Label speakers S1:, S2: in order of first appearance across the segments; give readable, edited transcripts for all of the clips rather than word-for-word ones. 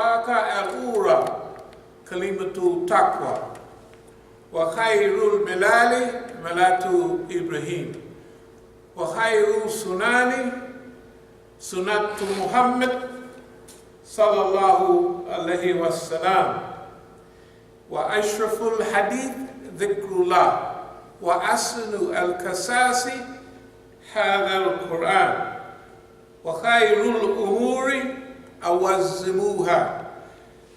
S1: al-ura kalimatu taqwa. Wa khayrul milali milatu Ibrahim. Wa khayru sunani sunatu Muhammad sallallahu alayhi wa sallam. Wa ashraful hadith dhikrullah. Wa asnu al-kasasi hadha al-Quran. Wa khayrul umuri awazzimuha.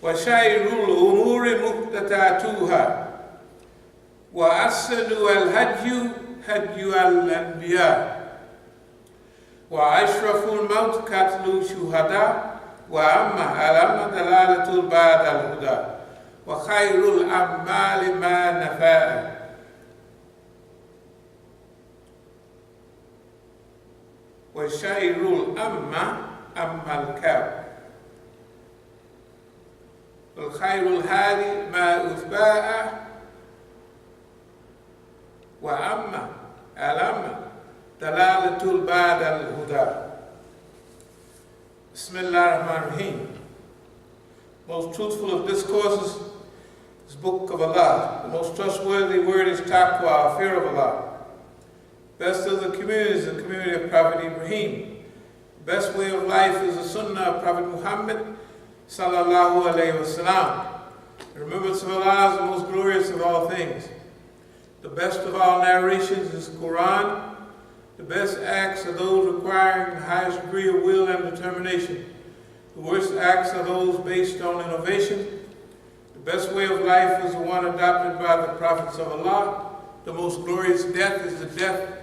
S1: Wa shayrul umuri muqtatatuha. Wa asnu al-hadyu hadyu al-anbiya. Wa ashraful maut katlu shuhada. Wa amma alama dalalatul ba'd al-huda. Wa khayrul a'mali ma nafa'a. Wa shayrul amma al-kab. Wa khayrul hadi ma uthba'a. Wa amma alama dalalatul ba'd al-huda. Bismillah ar-Rahman ar-Rahim. Most truthful of discourses is Book of Allah. The most trustworthy word is taqwa, fear of Allah. Best of the community is the community of Prophet Ibrahim. Best way of life is the sunnah of Prophet Muhammad sallallahu alayhi wa sallam. The remembrance of Allah is the most glorious of all things. The best of all narrations is Quran. The best acts are those requiring the highest degree of will and determination. The worst acts are those based on innovation. The best way of life is the one adopted by the prophets of Allah. The most glorious death is the death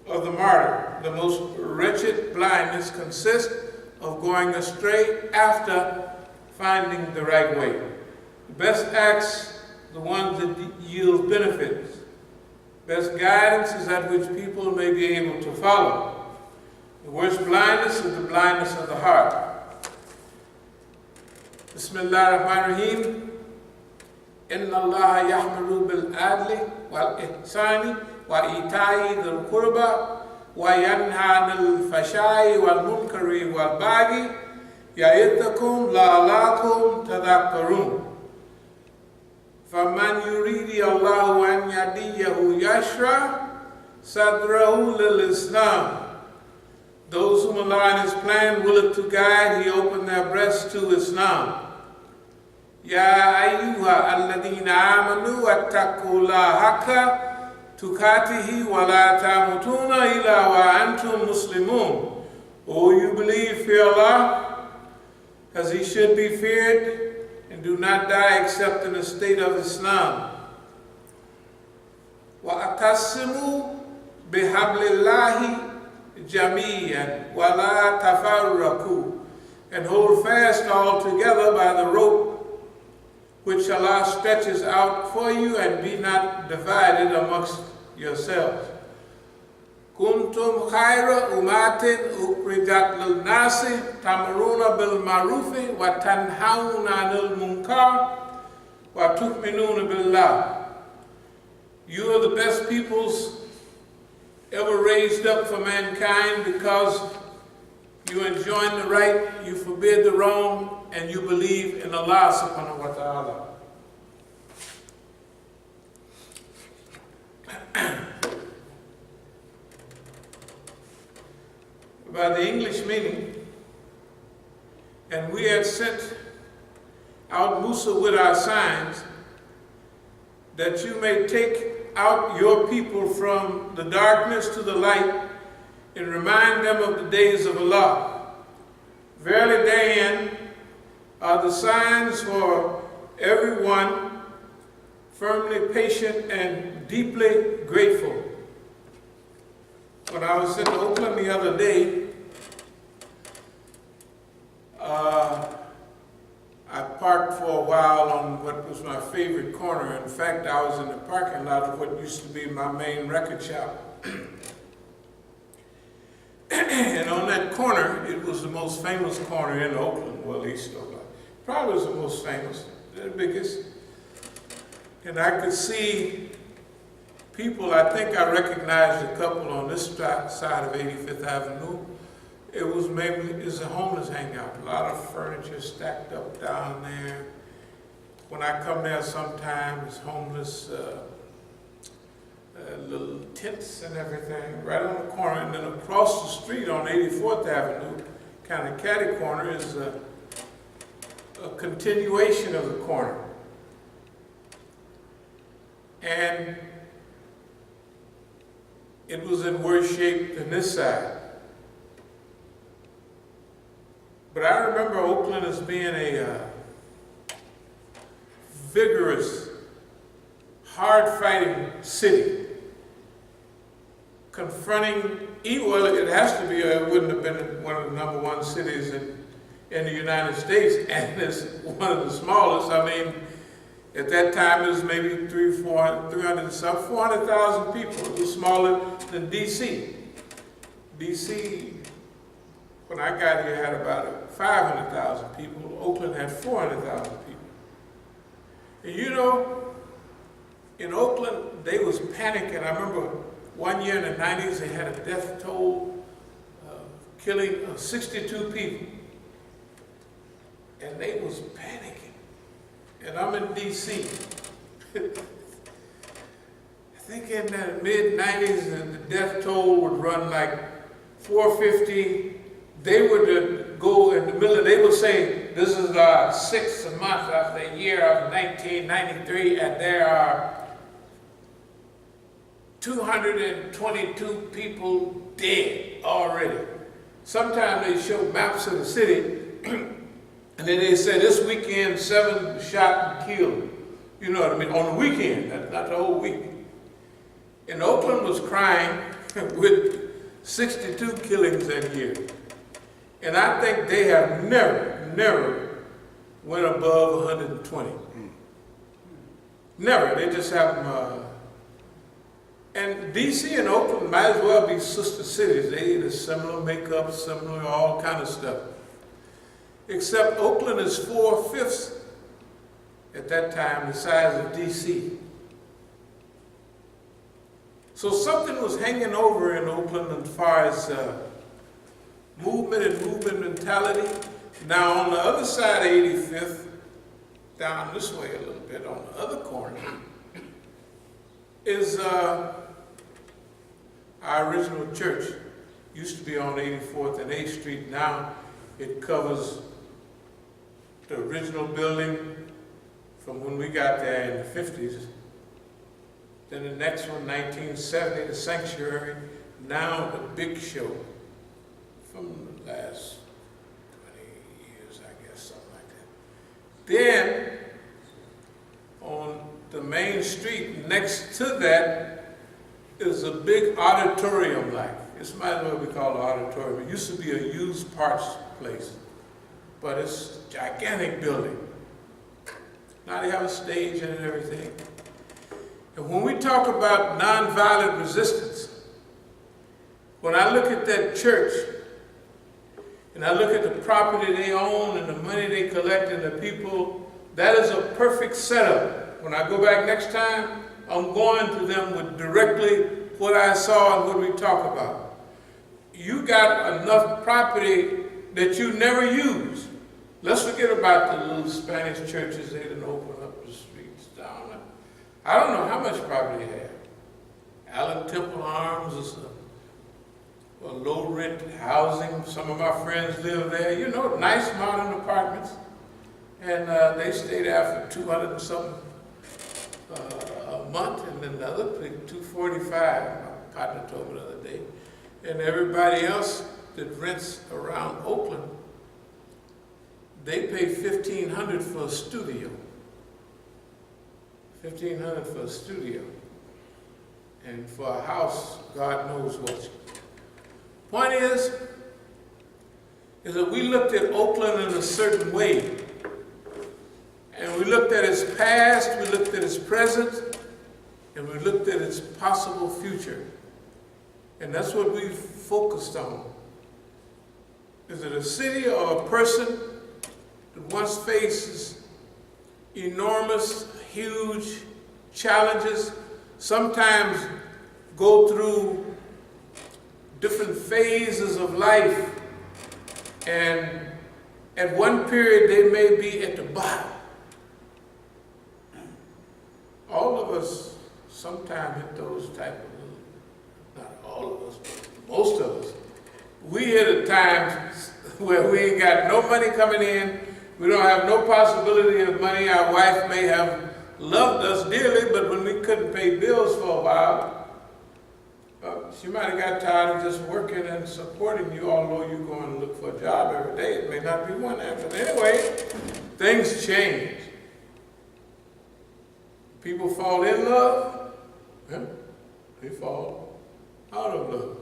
S1: of the martyr. The most wretched blindness consists of going astray after finding the right way. The best acts, the ones that yield benefits. Best guidance is that which people may be able to follow. The worst blindness is the blindness of the heart. Bismillah ar-Rahman ar-Rahim. Inna Allah yahmuru bil-adli wal-ihsani wa-ita'i dhul-qurba wa-yanha anil-fashai wal-munkari wal-baghi ya'idhakum la'alakum tadhakkarun. فَمَنْ يُرِيدِ اللَّهُ أَنْ يَهْدِيَهُ يَشْرَحْ صَدْرَهُ لِلْإِسْلَامِ. Those whom Allah in His plan willeth to guide, He opened their breasts to Islam. يَا أَيُّهَا الَّذِينَ آمَنُوا وَاتَّقُوا اللَّهَ حَقَّ تُقَاتِهِ وَلَا تَمُوتُنَّ إِلَّا وَأَنْتُمْ مُسْلِمُونَ. O you believe, fear Allah as He should be feared, and do not die except in the state of Islam. وَأَقَسِّمُوا بِحَبْلِ اللَّهِ جَمِيعًا وَلَا تَفَرَّقُوا. And hold fast all together by the rope which Allah stretches out for you, and be not divided amongst yourselves. كُنْتُمْ خَيْرَ أُمَّةٍ أُخْرِجَتْ لِلنَّاسِ تَأْمُرُونَ بِالْمَعْرُوفِ وَتَنْهَوْنَ عَنِ الْمُنكَرِ وَتُؤْمِنُونَ بِاللَّهِ. You are the best peoples ever raised up for mankind, because you enjoin the right, you forbid the wrong, and you believe in Allah subhanahu wa ta'ala. By the English meaning, and we had sent out Musa with our signs, that you may take out your people from the darkness to the light, and remind them of the days of Allah. Verily therein are the signs for everyone firmly patient and deeply grateful. When I was in Oakland the other day, I parked for a while on what was my favorite corner. In fact, I was in the parking lot of what used to be my main record shop. And on that corner, it was the most famous corner in Oakland, well, East Oakland. Probably was the most famous, the biggest. And I could see people. I think I recognized a couple on this side of 85th Avenue. it's a homeless hangout. A lot of furniture stacked up down there. When I come there sometimes, homeless, little tents and everything right on the corner. And then across the street on 84th Avenue, kind of catty corner, is a continuation of the corner. And it was in worse shape than this side. But I remember Oakland as being a vigorous, hard-fighting city, confronting evil. Well, it has to be, it wouldn't have been one of the number 1 cities in the United States, and it's one of the smallest. I mean, at that time it was maybe 400,000 people. It was smaller than D.C. D.C., when I got here, had about 500,000 people. Oakland had 400,000 people. And you know, in Oakland, they was panicking. I remember one year in the 90s, they had a death toll, killing 62 people. And they was panicking. And I'm in D.C. I think in the mid-90s, the death toll would run like 450. They would go in the middle, they would say, this is our 6th month of the year of 1993, and there are 222 people dead already. Sometimes they show maps of the city, and then they say this weekend 7 shot and killed. You know what I mean? On the weekend, not the whole week. And Oakland was crying with 62 killings that year. And I think they have never went above 120. Never. They just have and D.C. and Oakland might as well be sister cities. They eat a similar makeup, similar all kind of stuff. Except Oakland is 4/5 at that time the size of D.C. So something was hanging over in Oakland as far as movement and movement mentality. Now on the other side of 85th, down this way a little bit, on the other corner, is our original church. Used to be on 84th and 8th Street. Now it covers the original building from when we got there in the 50s. Then the next one, 1970, the sanctuary. Now the big show from the last 20 years, I guess, something like that. Then on the main street next to that is a big auditorium like. This might as well be called an auditorium. It used to be a used parts place, but it's a gigantic building. Now they have a stage in it and everything. And when we talk about nonviolent resistance, when I look at that church, and I look at the property they own and the money they collect and the people, that is a perfect setup. When I go back next time, I'm going to them with directly what I saw and what we talk about. You got enough property that you never use. Let's forget about the little Spanish churches they didn't open up the streets down there. I don't know how much property they have. Allen Temple Arms is a low rent housing. Some of my friends live there. You know, nice modern apartments. And they stay there for 200 and something a month, and then the other place, $245, my partner told me the other day. And everybody else that rents around Oakland, they pay $1,500 for a studio. $1,500 for a studio. And for a house, God knows what. Point is that we looked at Oakland in a certain way. And we looked at its past, we looked at its present, and we looked at its possible future. And that's what we focused on. Is it a city or a person that once faces enormous, huge challenges, sometimes go through different phases of life And at one period, they may be at the bottom. All of us sometimes hit those type of, not all of us, but most of us. We hit at times where we ain't got no money coming in, we don't have no possibility of money. Our wife may have loved us dearly, but when we couldn't pay bills for a while, she might have got tired of just working and supporting you, although you're going to look for a job every day. It may not be one there, but anyway, things change. People fall in love, they fall out of love.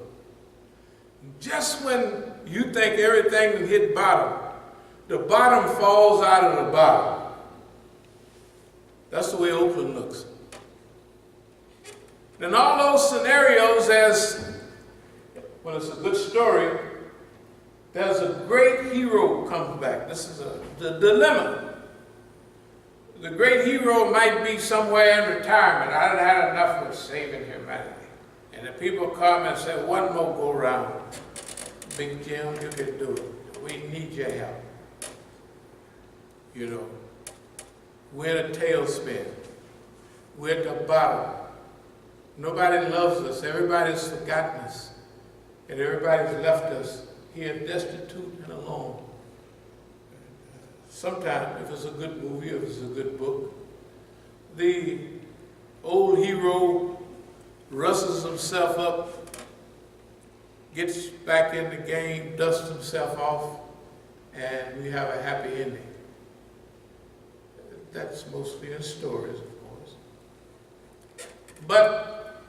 S1: Just when you think everything will hit bottom, the bottom falls out of the bottom. That's the way Oakland looks. In all those scenarios, when it's a good story, there's a great hero comes back. This is the dilemma. The great hero might be somewhere in retirement. I done had enough with saving humanity. And the people come and say, one more go round. Big Jim, you can do it. We need your help. You know, we're in a tailspin. We're at the bottom. Nobody loves us. Everybody's forgotten us. And everybody's left us here destitute and alone. Sometimes, if it's a good movie, if it's a good book, the old hero rustles himself up, gets back in the game, dusts himself off, and we have a happy ending. That's mostly in stories, of course. But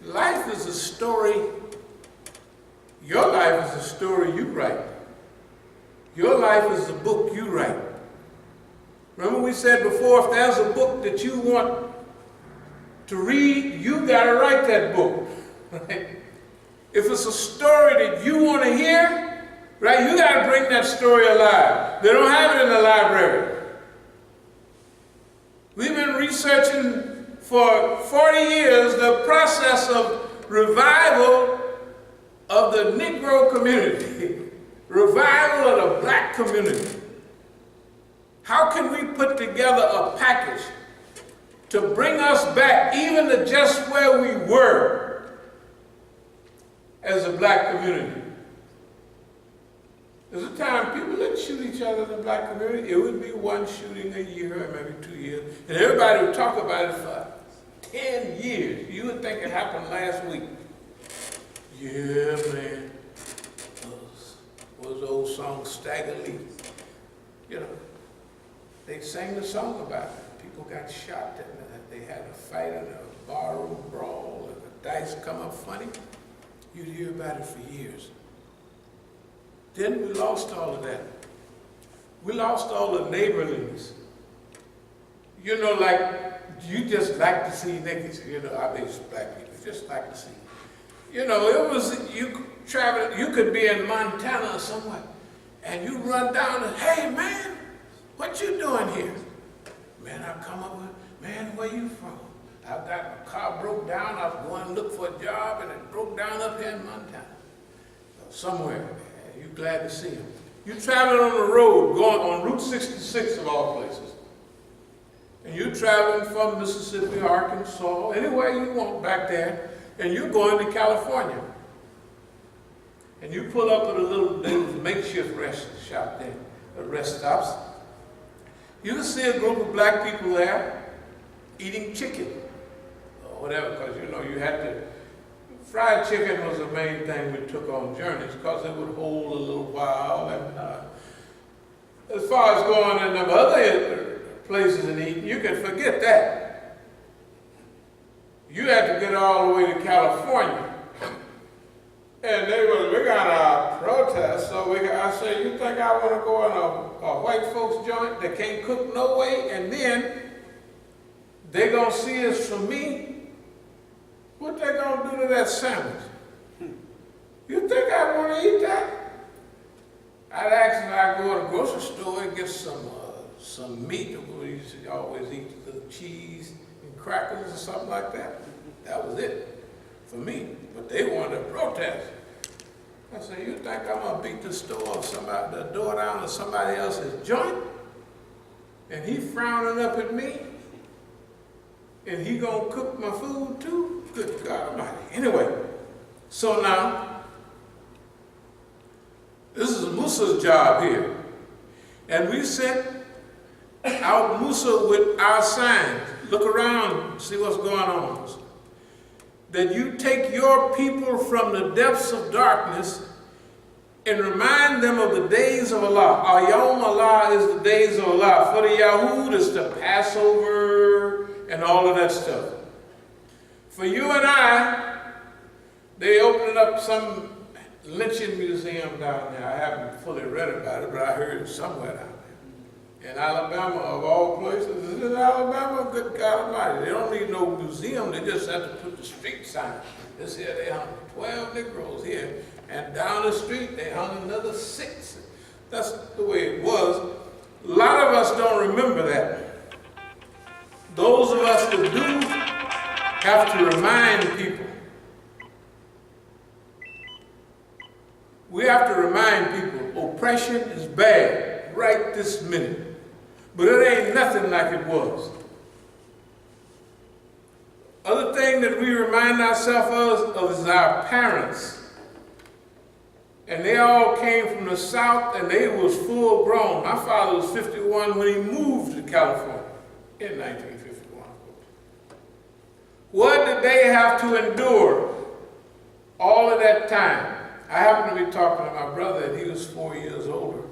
S1: life is a story. Your life is a story you write. Your life is a book you write. Remember we said before, if there's a book that you want to read, you got to write that book. Right? If it's a story that you want to hear, right, you got to bring that story alive. They don't have it in the library. We've been researching for 40 years the process of revival of the Negro community, revival of the black community. How can we put together a package to bring us back even to just where we were as a black community? There's a time people didn't shoot each other in the black community. It would be one shooting a year or maybe 2 years. And everybody would talk about it for 10 years. You would think it happened last week. Yeah, man. What was the old song, Stagger Lee? You know, they sang the song about it. People got shot and they had a fight in a barroom brawl and the dice come up funny. You'd hear about it for years. Then we lost all of that. We lost all the neighborliness. You know, like, you just like to see niggas. You know, I mean, black people just like to see. You know, it was, you travel, you could be in Montana or somewhere, and you run down and, hey, man, what you doing here? Man, I come up with, man, where you from? I've got my car broke down. I was going to look for a job, and it broke down up here in Montana. Somewhere. You're glad to see him. You're traveling on the road, going on Route 66 of all places. And you're traveling from Mississippi, Arkansas, anywhere you want back there, and you're going to California. And you pull up at a little makeshift rest shop there, rest stops. You can see a group of black people there eating chicken or whatever, because you know you had to. Fried chicken was the main thing we took on journeys because it would hold a little while. And as far as going in them other places and eating, you can forget that. You had to get all the way to California. And we got our protest, so I said, you think I want to go in a white folks joint that can't cook no way, and then they're going to see us from me? What they going to do to that sandwich? You think I want to eat that? I'd actually go to the grocery store and get some meat. We used to always eat the cheese and crackers or something like that. That was it for me. But they wanted to protest. I said, you think I'm gonna beat the door down of somebody else's joint? And he frowning up at me? And he gonna cook my food too? Good God Almighty. Anyway, so now, this is Musa's job here. And we sent out Musa with our signs. Look around, see what's going on. That you take your people from the depths of darkness and remind them of the days of Allah. Yawm Allah is the days of Allah. For the Yahud is the Passover and all of that stuff. For you and I, they opened up some lynching museum down there. I haven't fully read about it, but I heard it somewhere down there. In Alabama, of all places. Is it Alabama? Good God Almighty. They don't need no museum. They just have to put the street sign. This here, they hung 12 Negroes here. And down the street, they hung another 6. That's the way it was. A lot of us don't remember that. Those of us that do have to remind people. We have to remind people, oppression is bad right this minute. But it ain't nothing like it was. Other thing that we remind ourselves of is our parents. And they all came from the South, and they was full grown. My father was 51 when he moved to California in 1951. What did they have to endure all of that time? I happened to be talking to my brother, and he was 4 years older.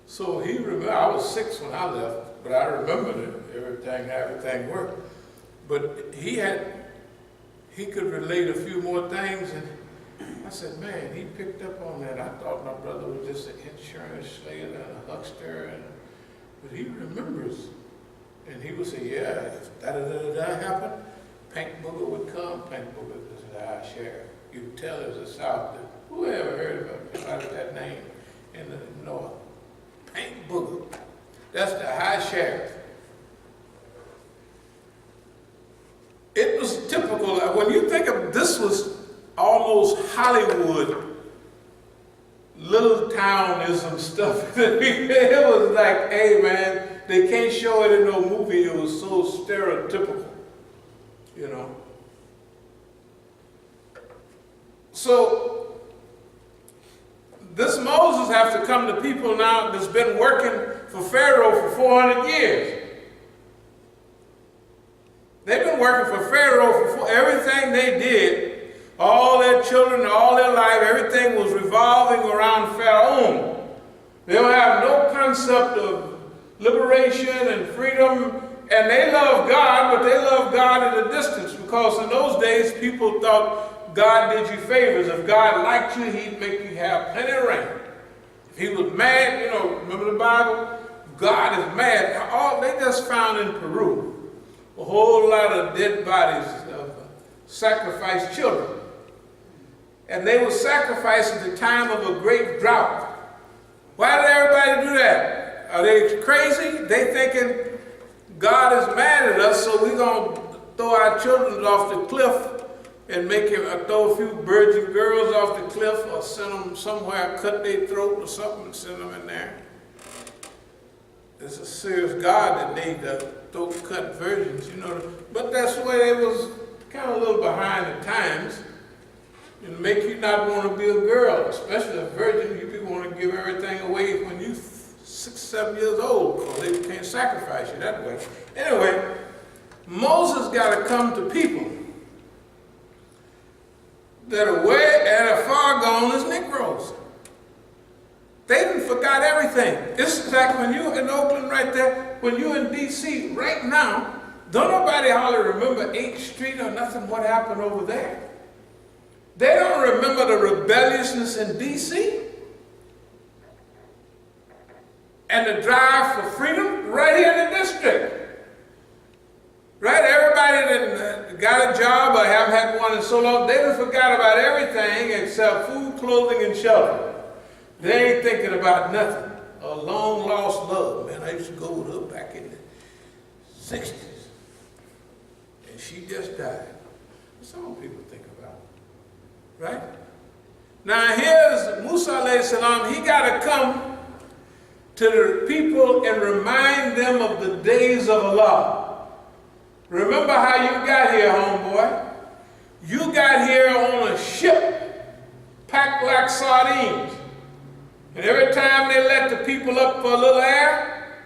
S1: So he remember, I was 6 when I left, but I remember that everything worked. But he could relate a few more things, and I said, man, he picked up on that. I thought my brother was just an insurance slave and a huckster, but he remembers. And he would say, yeah, if that happened, Pink Booger would come. Pink Booger was the high sheriff. You could tell it was the South. Who ever heard of that name in the North? Pink Booger. That's the high sheriff. It was typical. When you think of this, was almost Hollywood, little townism stuff. It was like, hey man, they can't show it in no movie. It was so stereotypical, you know. So this Moses has to come to people now that's been working for Pharaoh for 400 years. They've been working for Pharaoh for everything they did, all their children, all their life, everything was revolving around Pharaoh. They don't have no concept of liberation and freedom, and they love God, but they love God at a distance, because in those days people thought God did you favors. If God liked you, he'd make you have plenty of rain. If he was mad, you know, remember the Bible? God is mad. All they just found in Peru a whole lot of dead bodies of sacrificed children. And they were sacrificed at the time of a great drought. Why did everybody do that? Are they crazy? They thinking God is mad at us, so we're going to throw our children off the cliff and make him throw a few virgin girls off the cliff, or send them somewhere, cut their throat or something, and send them in there. It's a serious God that need the throat-cut virgins, you know. But that's the way they was kind of a little behind the times. And make you not want to be a girl, especially a virgin. You people want to give everything away when you 6, 7 years old, because they can't sacrifice you that way. Anyway, Moses got to come to people that are way and are far gone as Negroes. They done forgot everything. It's like when you in Oakland right there, when you in D.C. right now, don't nobody hardly remember 8th Street or nothing, what happened over there. They don't remember the rebelliousness in D.C. and the drive for freedom right here in the district. Right? Everybody that got a job or haven't had one in so long, they done forgot about everything except food, clothing, and shelter. They ain't thinking about nothing. A long lost love. Man, I used to go with her back in the 60s. And she just died. That's all people think about. Right? Now here's Musa alayhi salam, he got to come to the people and remind them of the days of Allah. Remember how you got here, homeboy. You got here on a ship packed like sardines. And every time they let the people up for a little air,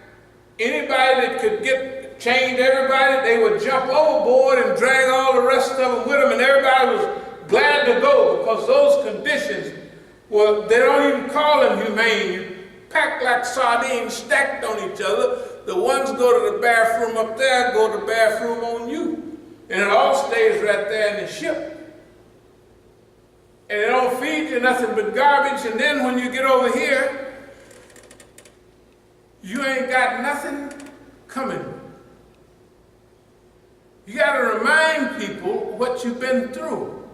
S1: anybody that could change everybody, they would jump overboard and drag all the rest of them with them, and everybody was glad to go because those conditions were, they don't even call them humane. You packed like sardines stacked on each other. The ones go to the bathroom up there, go to the bathroom on you. And it all stays right there in the ship. And they don't feed you nothing but garbage, and then when you get over here, you ain't got nothing coming. You got to remind people what you've been through.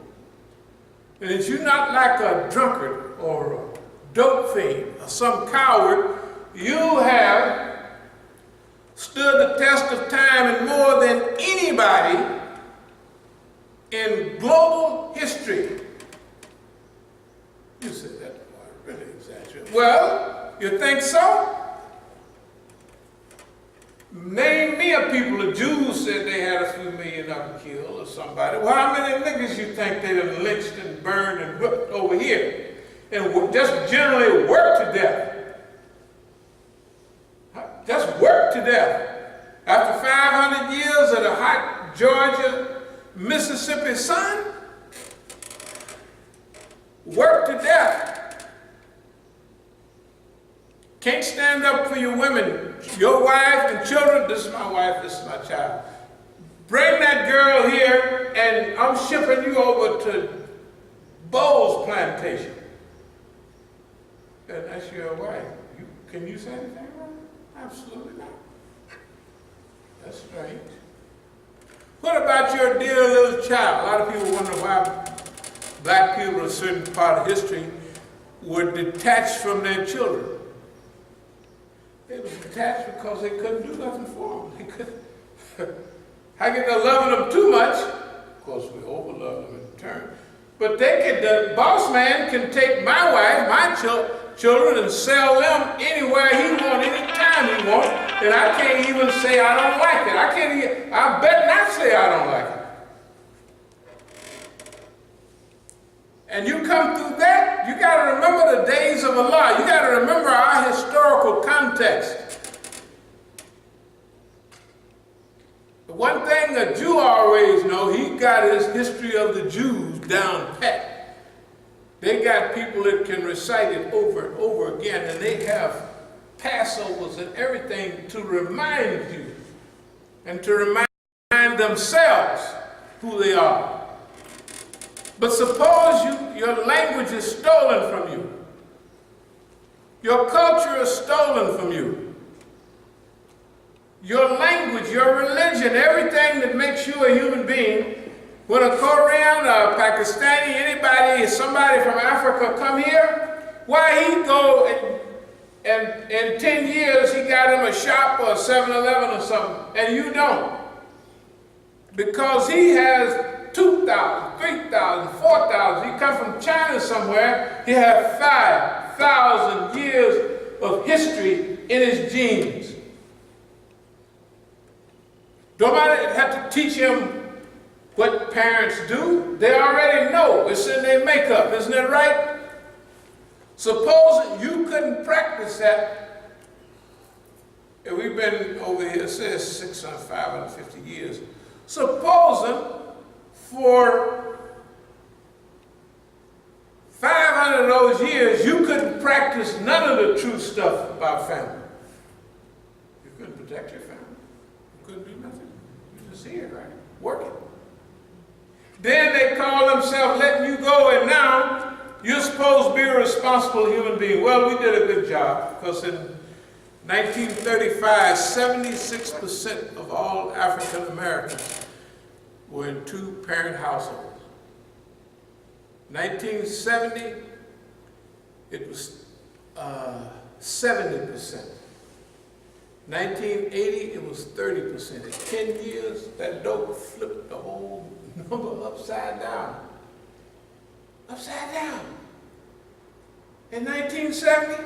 S1: And that you're not like a drunkard or a dope fiend or some coward. You have stood the test of time and more than anybody in global history. You said that, boy, really exaggerated. Well, you think so? Name me a people. The Jews said they had a few million of them killed or somebody. Well, how many niggas you think they done lynched and burned and whipped over here? And just generally worked to death. Just worked to death. After 500 years of the hot Georgia, Mississippi sun, worked to death. Can't stand up for your women, your wife and children. This is my wife, this is my child. Bring that girl here and I'm shipping you over to Bowles Plantation. And that's your wife. Can you say anything wrong? Absolutely not. That's strange. What about your dear little child? A lot of people wonder why black people in a certain part of history were detached from their children. They were detached because they couldn't do nothing for them. They couldn't. How can they love them too much? Of course, we overlove them in turn. But the boss man can take my wife, my children, and sell them anywhere he wants, anytime he wants, and I can't even say I don't like it. I bet not say I don't like it. And you come through that, you got to remember the days of Allah. You got to remember our historical context. The one thing a Jew always knows, he got his history of the Jews down pat. They got people that can recite it over and over again, and they have Passovers and everything to remind you and to remind themselves who they are. But suppose your language is stolen from you. Your culture is stolen from you. Your language, your religion, everything that makes you a human being. When a Korean, a Pakistani, anybody, somebody from Africa come here, why he go and in 10 years he got him a shop or a 7-Eleven or something, and you don't? Because he has 2,000, 3,000, 4,000. He come from China somewhere. He has 5,000 years of history in his genes. Nobody have to teach him what parents do. They already know. It's in their makeup. Isn't that right? Suppose you couldn't practice that. And we've been over here, it says 550 years. Supposing for 500 of those years, you couldn't practice none of the true stuff about family. You couldn't protect your family. You couldn't do nothing. You just here, right? Working. Then they call themselves letting you go, and now you're supposed to be a responsible human being. Well, we did a good job, because in 1935, 76% of all African Americans were in two-parent households. 1970, it was 70%. 1980, it was 30%. In 10 years, that dope flipped the whole number upside down. Upside down. In 1970,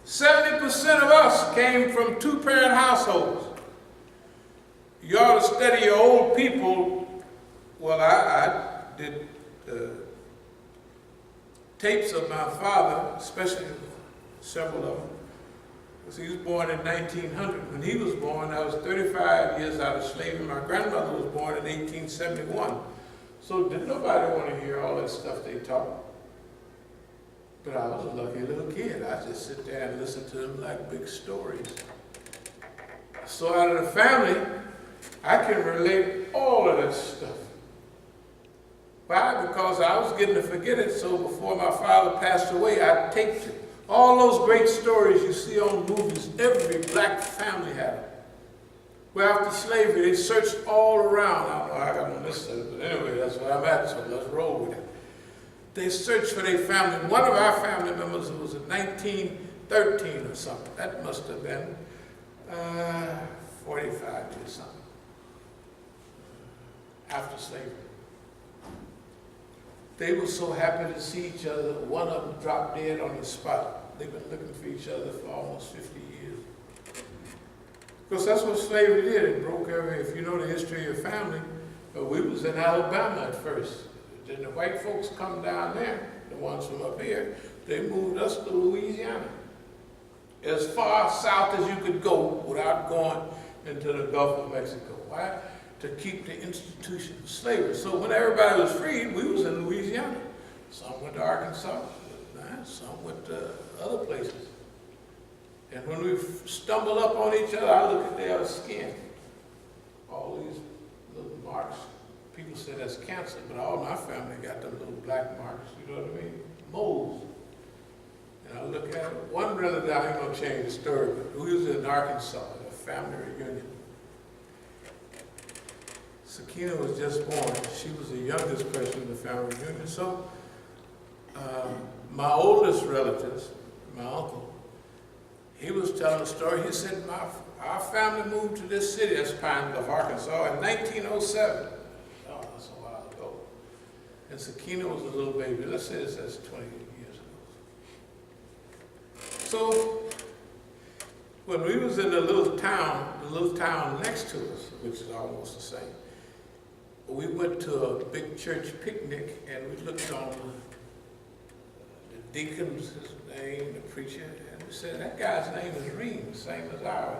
S1: 70% of us came from two-parent households. You ought to study your old people. Well, I did tapes of my father, especially several of them. Because he was born in 1900. When he was born, I was 35 years out of slavery. My grandmother was born in 1871. So did nobody want to hear all that stuff they taught? But I was a lucky little kid. I just sit there and listen to them like big stories. So out of the family, I can relate all of that stuff. Why? Because I was getting to forget it, so before my father passed away, I taped it. All those great stories you see on movies, every black family had them. Well, after slavery, they searched all around. I don't know, I got on this side, but anyway, that's where I'm at, so let's roll with it. They searched for their family. One of our family members was in 1913 or something. That must have been 45 years something after slavery. They were so happy to see each other. One of them dropped dead on the spot. They've been looking for each other for almost 50 years. Because that's what slavery did. It broke if you know the history of your family, we was in Alabama at first. Then the white folks come down there, the ones from up here, they moved us to Louisiana. As far south as you could go without going into the Gulf of Mexico. Why? To keep the institution of slavery. So when everybody was freed, we was in Louisiana. Some went to Arkansas, some went to other places. And when we stumbled up on each other, I look at their skin. All these little marks. People say that's cancer, but all my family got them little black marks, you know what I mean? Moles. And I look at it. One relative, I ain't gonna change the story, but we was in Arkansas at a family reunion. Sakina was just born. She was the youngest person in the family reunion. So my oldest relatives, my uncle, he was telling a story. He said, our family moved to this city, that's Pine Bluff, Arkansas, in 1907. Oh, that's a while ago. And Sakina was a little baby. Let's say that's 20 years ago. So when we was in the little town next to us, which is almost the same, we went to a big church picnic and we looked on the deacon's name, the preacher, and we said, that guy's name is Reem, same as ours.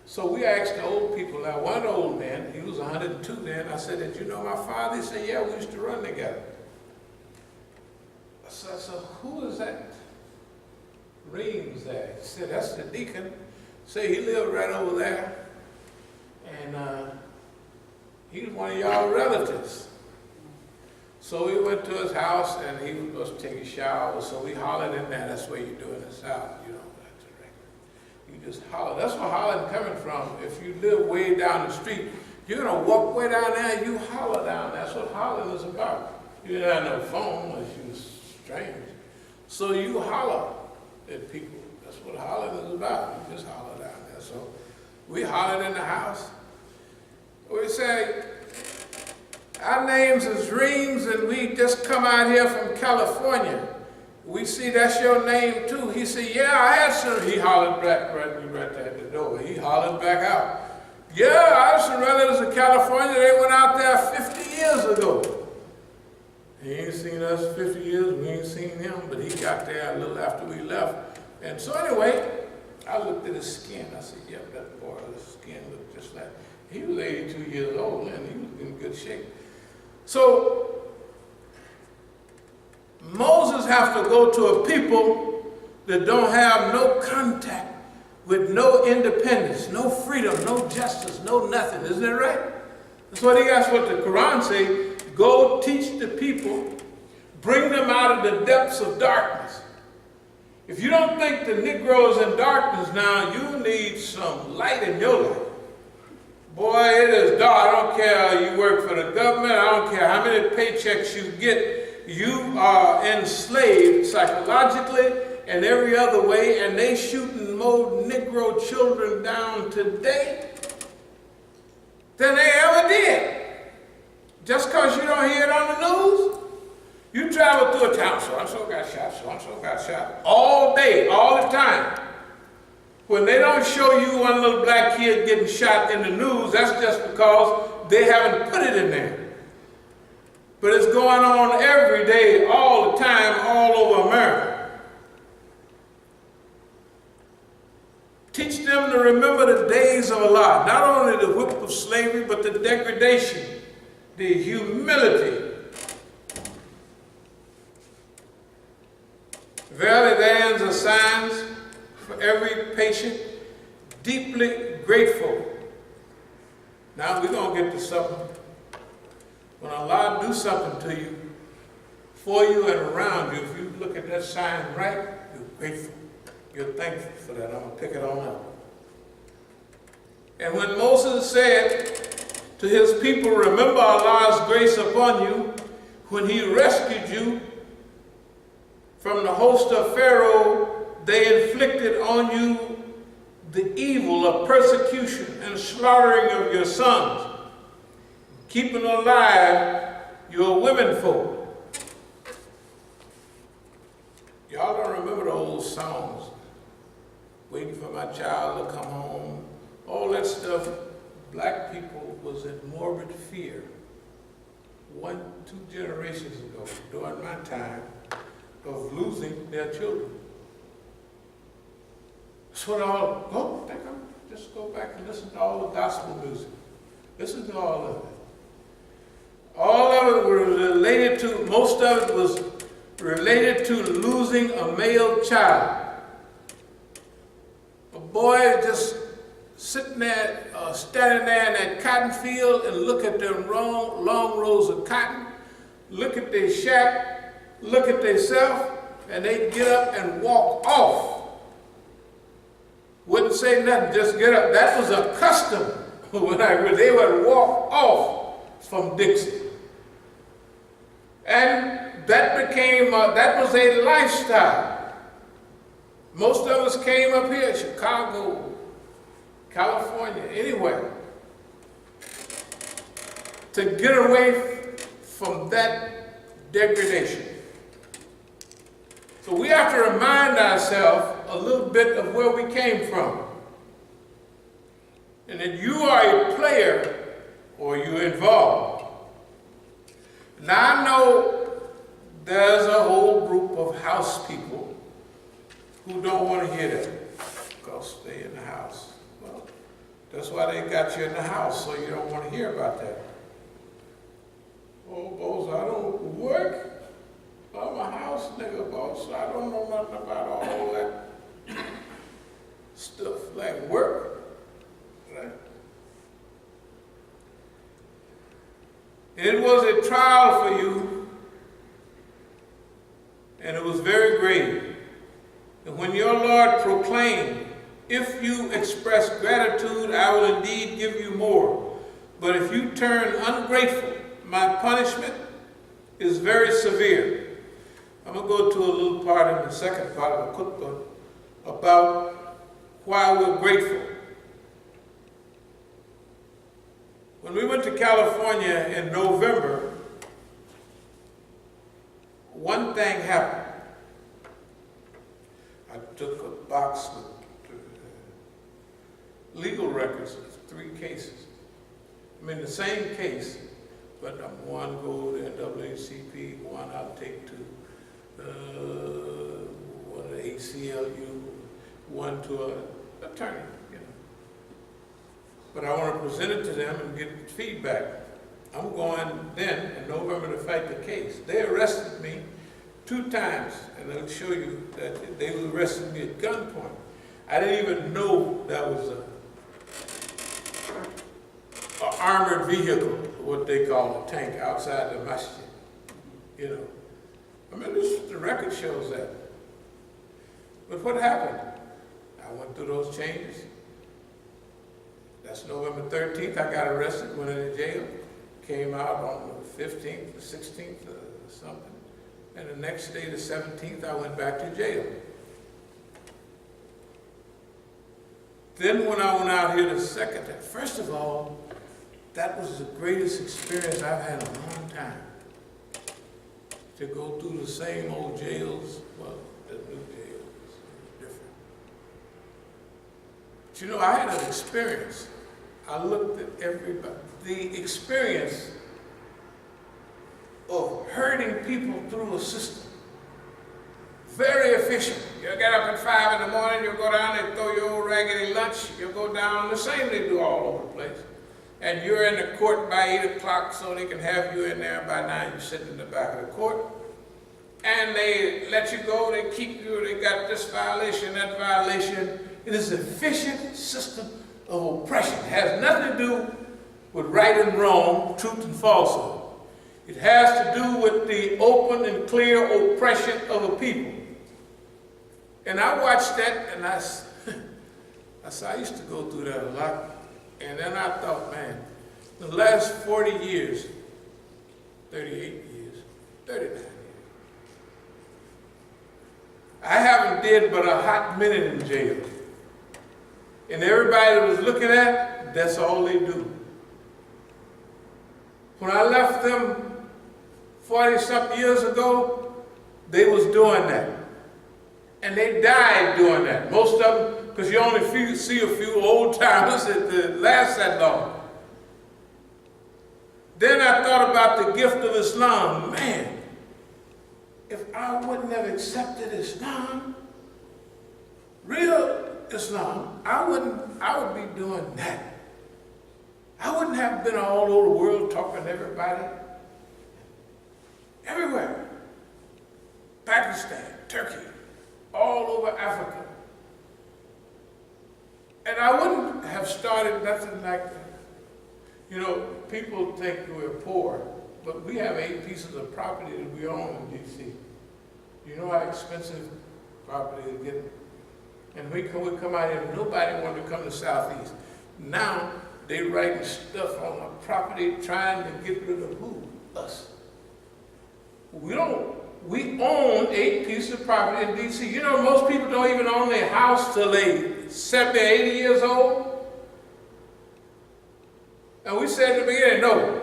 S1: So we asked the old people. Now, one old man, he was 102 then. I said, did you know my father? He said, yeah, we used to run together. I said, so who is that? Reem's there. He said, that's the deacon. Say he lived right over there. And he was one of y'all relatives. So we went to his house and he was taking a shower. So we hollered in there. That's what you do in the South, you know. You just holler. That's where hollering coming from. If you live way down the street, you're gonna walk way down there and you holler down. That's what hollering is about. You didn't have no phone unless you was strange. So you holler at people. That's what hollering is about. You just holler down there. So we hollered in the house. We say, our names is Reams and we just come out here from California. We see that's your name too. He said, yeah, I had some. He hollered back right there at the door. He hollered back out. Yeah, I have some relatives in California. They went out there 50 years ago. He ain't seen us 50 years. We ain't seen him, but he got there a little after we left. And so anyway, I looked at his skin. I said, yeah, that boy's skin looked just like. He was 82 years old and he was in good shape. So Moses have to go to a people that don't have no contact with no independence, no freedom, no justice, no nothing. Isn't that right? That's what the Quran say. Go teach the people, bring them out of the depths of darkness. If you don't think the Negroes in darkness now, you need some light in your life. Boy, it is dark. I don't care you work for the government. I don't care how many paychecks you get. You are enslaved psychologically and every other way, and they shooting more Negro children down today than they ever did. Just because you don't hear it on the news. You travel through a town, so-and-so got shot, so-and-so got shot, all day, all the time. When they don't show you one little black kid getting shot in the news, that's just because they haven't put it in there. But it's going on every day, all the time, all over America. Teach them to remember the days of Allah, not only the whip of slavery, but the degradation, the humility. Verily, therein are signs for every patient, deeply grateful. Now we're going to get to something. When Allah do something to you, for you and around you, if you look at that sign right, you're grateful. You're thankful for that. I'm going to pick it on up. And when Moses said to his people, remember Allah's grace upon you, when he rescued you from the host of Pharaoh, they inflicted on you the evil of persecution and slaughtering of your sons, keeping alive your women folk. Y'all don't remember the old songs, waiting for my child to come home, all that stuff. Black people was in morbid fear 1-2 generations ago, during my time, of losing their children. So just go back and listen to all the gospel music. Listen to all of it. All of it was related to, most of it was related to losing a male child. A boy just sitting there, standing there in that cotton field and look at them long rows of cotton, look at their shack, look at themselves, and they get up and walk off. Wouldn't say nothing, just get up. That was a custom when they would walk off from Dixie. And that became, that was a lifestyle. Most of us came up here, Chicago, California, anywhere, to get away from that degradation. So we have to remind ourselves a little bit of where we came from. And that you are a player or you're involved. Now I know there's a whole group of house people who don't want to hear that because they're in the house. Well, that's why they got you in the house, so you don't want to hear about that. Oh, boss, I don't work. I'm a house nigga, boss. I don't know nothing about all that stuff like work, right? It was a trial for you, and it was very grave. And when your Lord proclaimed, if you express gratitude, I will indeed give you more. But if you turn ungrateful, my punishment is very severe. I'm going to go to a little part in the second part of the Khutbah about why we're grateful. When we went to California in November, one thing happened. I took a box with legal records of 3 cases. I mean, the same case, but one go to NAACP, one I'll take to one to ACLU, one to an attorney, you know. But I want to present it to them and get feedback. I'm going then in November to fight the case. They arrested me 2 times, and I'll show you that they arrested me at gunpoint. I didn't even know that was a armored vehicle, what they call a tank, outside the Masjid, you know. I mean, the record shows that. But what happened? I went through those changes. That's November 13th, I got arrested, went into jail, came out on the 15th, the 16th, or something. And the next day, the 17th, I went back to jail. Then when I went out here the second time, first of all, that was the greatest experience I've had in a long time. to go through the same old jails. Well, the new jail is different. But you know, I had an experience. I looked at everybody. The experience of herding people through a system. Very efficient. You'll get up at 5 in the morning, you'll go down and throw your old raggedy lunch, you'll go down the same they do all over the place. And you're in the court by 8 o'clock so they can have you in there by 9. You're sitting in the back of the court. And they let you go, they keep you, they got this violation, that violation. It is an efficient system of oppression. It has nothing to do with right and wrong, truth and falsehood. It has to do with the open and clear oppression of a people. And I watched that, and I used to go through that a lot. And then I thought, man, the last 40 years, 38 years, 39 years, I haven't did but a hot minute in jail. And everybody that was looking at, that's all they do. When I left them 40-something years ago, they was doing that. And they died doing that. Most of them, because you only see a few old timers that last that long. Then I thought about the gift of Islam. Man, if I wouldn't have accepted Islam, real Islam, I would be doing that. I wouldn't have been all over the world talking to everybody. Everywhere. Pakistan, Turkey, all over Africa. And I wouldn't have started nothing like that. You know, people think we're poor, but we have 8 pieces of property that we own in D.C. You know how expensive property is getting? And we come out here, nobody wanted to come to Southeast. Now, they writing stuff on the property trying to get rid of who? Us. We own 8 pieces of property in D.C. You know, most people don't even own their house till they 70, 80 years old. And we said at the beginning, no,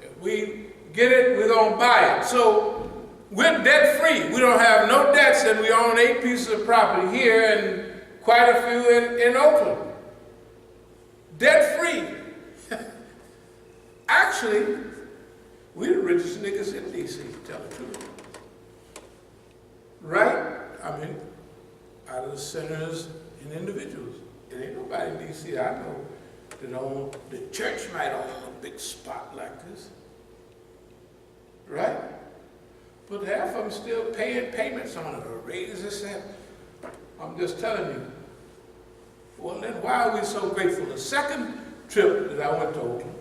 S1: if we get it, we're going to buy it. So we're debt free. We don't have no debts, and we own 8 pieces of property here and quite a few in Oakland. Debt free. Actually, we're the richest niggas in D.C., to tell the truth. Right? I mean, out of the senators and individuals. There ain't nobody in D.C. I know that own, the church might own a big spot like this. Right? But half of them still paying payments on it, or raises and I'm just telling you. Well, then why are we so grateful? The second trip that I went to Oakland,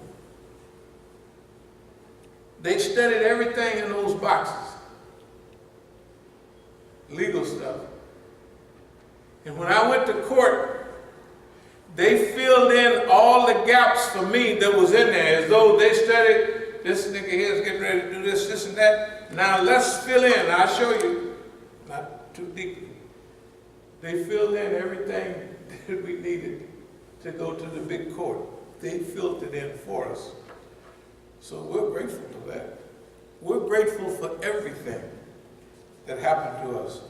S1: they studied everything in those boxes. Legal stuff. And when I went to court, they filled in all the gaps for me that was in there, as though they studied, this nigga here is getting ready to do this, this and that. Now let's fill in, I'll show you, not too deeply. They filled in everything that we needed to go to the big court. They filled it in for us. So we're grateful for that. We're grateful for everything that happened to us.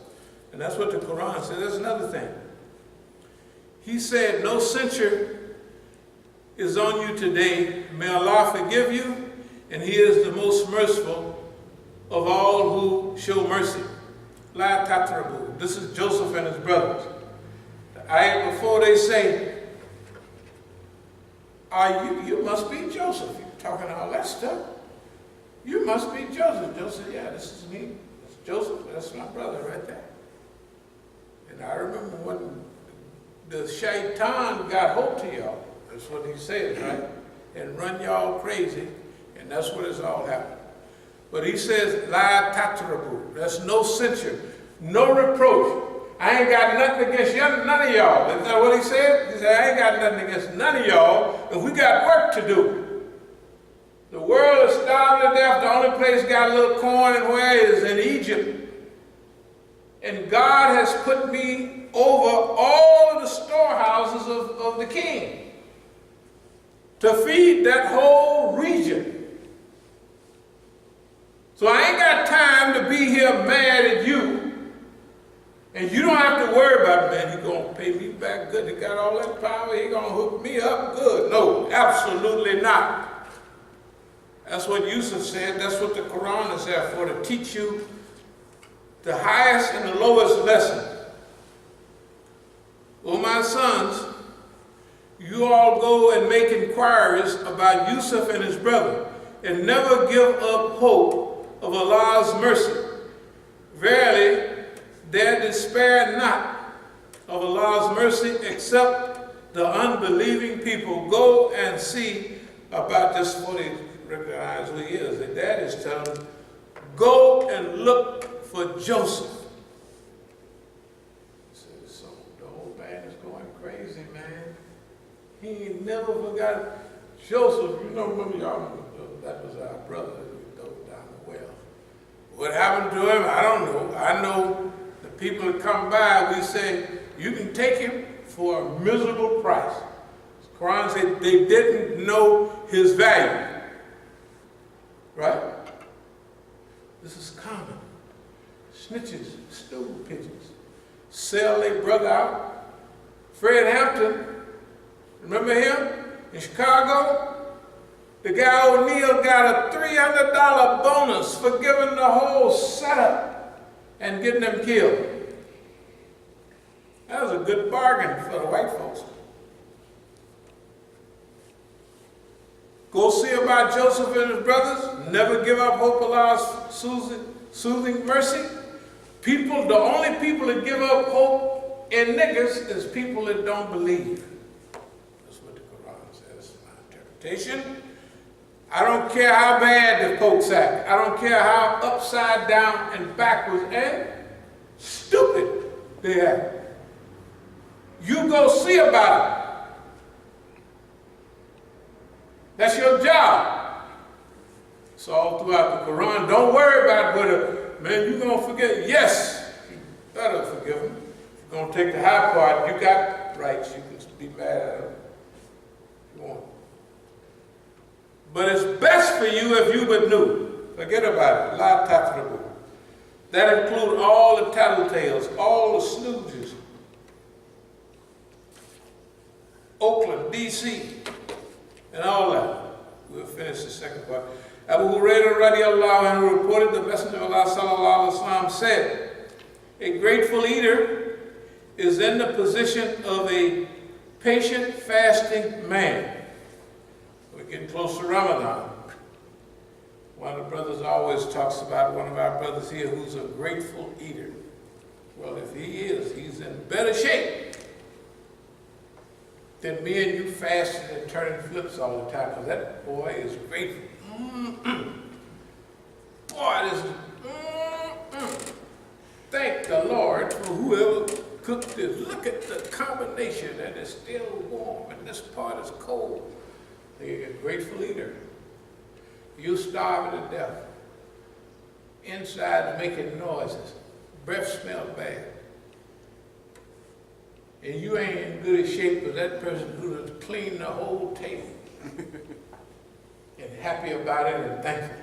S1: And that's what the Quran says. There's another thing. He said, no censure is on you today. May Allah forgive you, and He is the most merciful of all who show mercy. La tatrabu. This is Joseph and his brothers. The ayat before they say, you must be Joseph. You're talking all that stuff. You must be Joseph. Joseph, yeah, this is me. It's Joseph. That's my brother right there. And I remember when the shaitan got hold to y'all. That's what he says, right? And run y'all crazy. And that's what it's all happened. But he says, la tatrabu. That's no censure, no reproach. I ain't got nothing against none of y'all. Isn't that what he said? He said, I ain't got nothing against none of y'all, and we got work to do. The world is starving to death. The only place got a little corn and where is in Egypt. And God has put me over all of the storehouses of the king to feed that whole region. So I ain't got time to be here mad at you. And you don't have to worry about, man, he gonna pay me back good. He got all that power, he gonna hook me up good. No, absolutely not. That's what Yusuf said. That's what the Quran is there for, to teach you the highest and the lowest lesson. Oh, my sons, you all go and make inquiries about Yusuf and his brother, and never give up hope of Allah's mercy. Verily, there despair not of Allah's mercy except the unbelieving people. Go and see about this, before they recognize who he is. Their dad is telling them, go and look for Joseph. So the old man is going crazy, man. He ain't never forgot Joseph. You know, remember y'all, that was our brother who dove down the well. What happened to him, I don't know. I know the people that come by, we say, you can take him for a miserable price. The Quran said they didn't know his value. Right? This is common. Snitches, stool pigeons, sell their brother out. Fred Hampton, remember him in Chicago? The guy O'Neill got a $300 bonus for giving the whole setup and getting them killed. That was a good bargain for the white folks. Go see about Joseph and his brothers. Never give up hope of Allah's soothing mercy. People, the only people that give up hope in niggas is people that don't believe. That's what the Quran says, my interpretation. I don't care how bad the folks act. I don't care how upside down and backwards and stupid they act. You go see about it. That's your job. It's all throughout the Quran. Don't worry about whether, man, you're going to forget. Yes, you better forgive him. If you're going to take the high part, you got rights. You can be mad at him if you want. But it's best for you if you but knew. Forget about it. La tafrabu. That includes all the tattletales, all the snooges. Oakland, D.C., and all that. We'll finish the second part. Abu Hurairah radiallahu anhu reported the Messenger of Allah sallallahu alaihi wasallam said, a grateful eater is in the position of a patient fasting man. We're getting close to Ramadan. One of the brothers always talks about one of our brothers here who's a grateful eater. Well, if he is, he's in better shape than me and you fasting and turning flips all the time, because that boy is grateful. Boy, this is, thank the Lord for whoever cooked this. Look at the combination, and it's still warm, and this part is cold. They're a grateful eater. You starving to death. Inside making noises. Breath smells bad. And you ain't in good shape as that person who has cleaned the whole table and happy about it and thankful.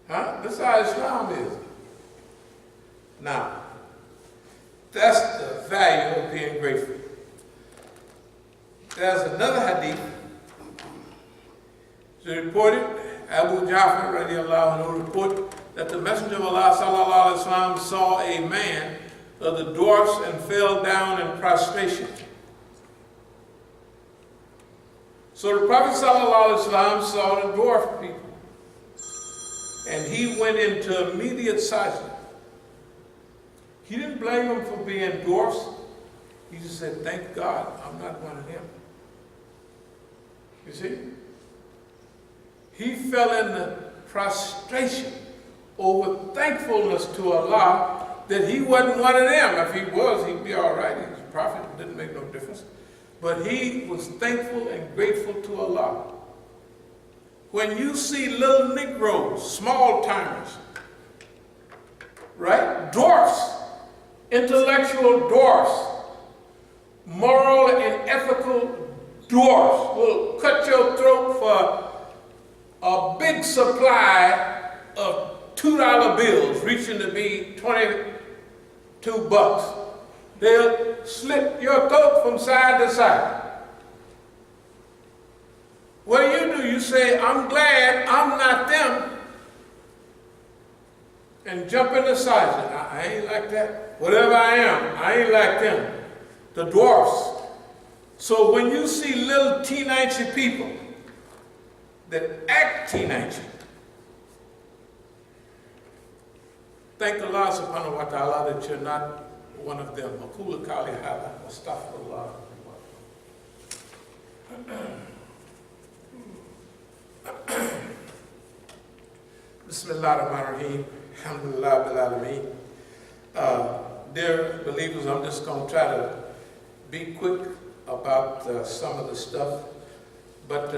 S1: Huh? That's how Islam is. Now, that's the value of being grateful. There's another hadith. It's reported, Abu Ja'far radiallahu anhu reported that the Messenger of Allah sallallahu alaihi wasallam saw a man of the dwarfs and fell down in prostration. So the Prophet ﷺ saw the dwarf people, and he went into immediate silence. He didn't blame them for being dwarfs. He just said, thank God I'm not one of them. You see? He fell into prostration over thankfulness to Allah that he wasn't one of them. If he was, he'd be all right. He was a prophet. It didn't make no difference. But he was thankful and grateful to Allah. When you see little Negroes, small timers, right? Dwarfs, intellectual dwarfs, moral and ethical dwarfs will cut your throat for a big supply of $2 bills reaching to be 22 bucks. They'll slit your throat from side to side. What do? You say, I'm glad I'm not them, and jump in the side. I ain't like that. Whatever I am, I ain't like them. The dwarfs. So when you see little teenage people that act teenage, thank Allah subhanahu wa ta'ala that you're not one of them. Makula kali hala, astaghfirullah. Bismillah ar-Rahman ar-Rahim. Alhamdulillah bil alameen. Dear believers, I'm just going to try to be quick about some of the stuff. But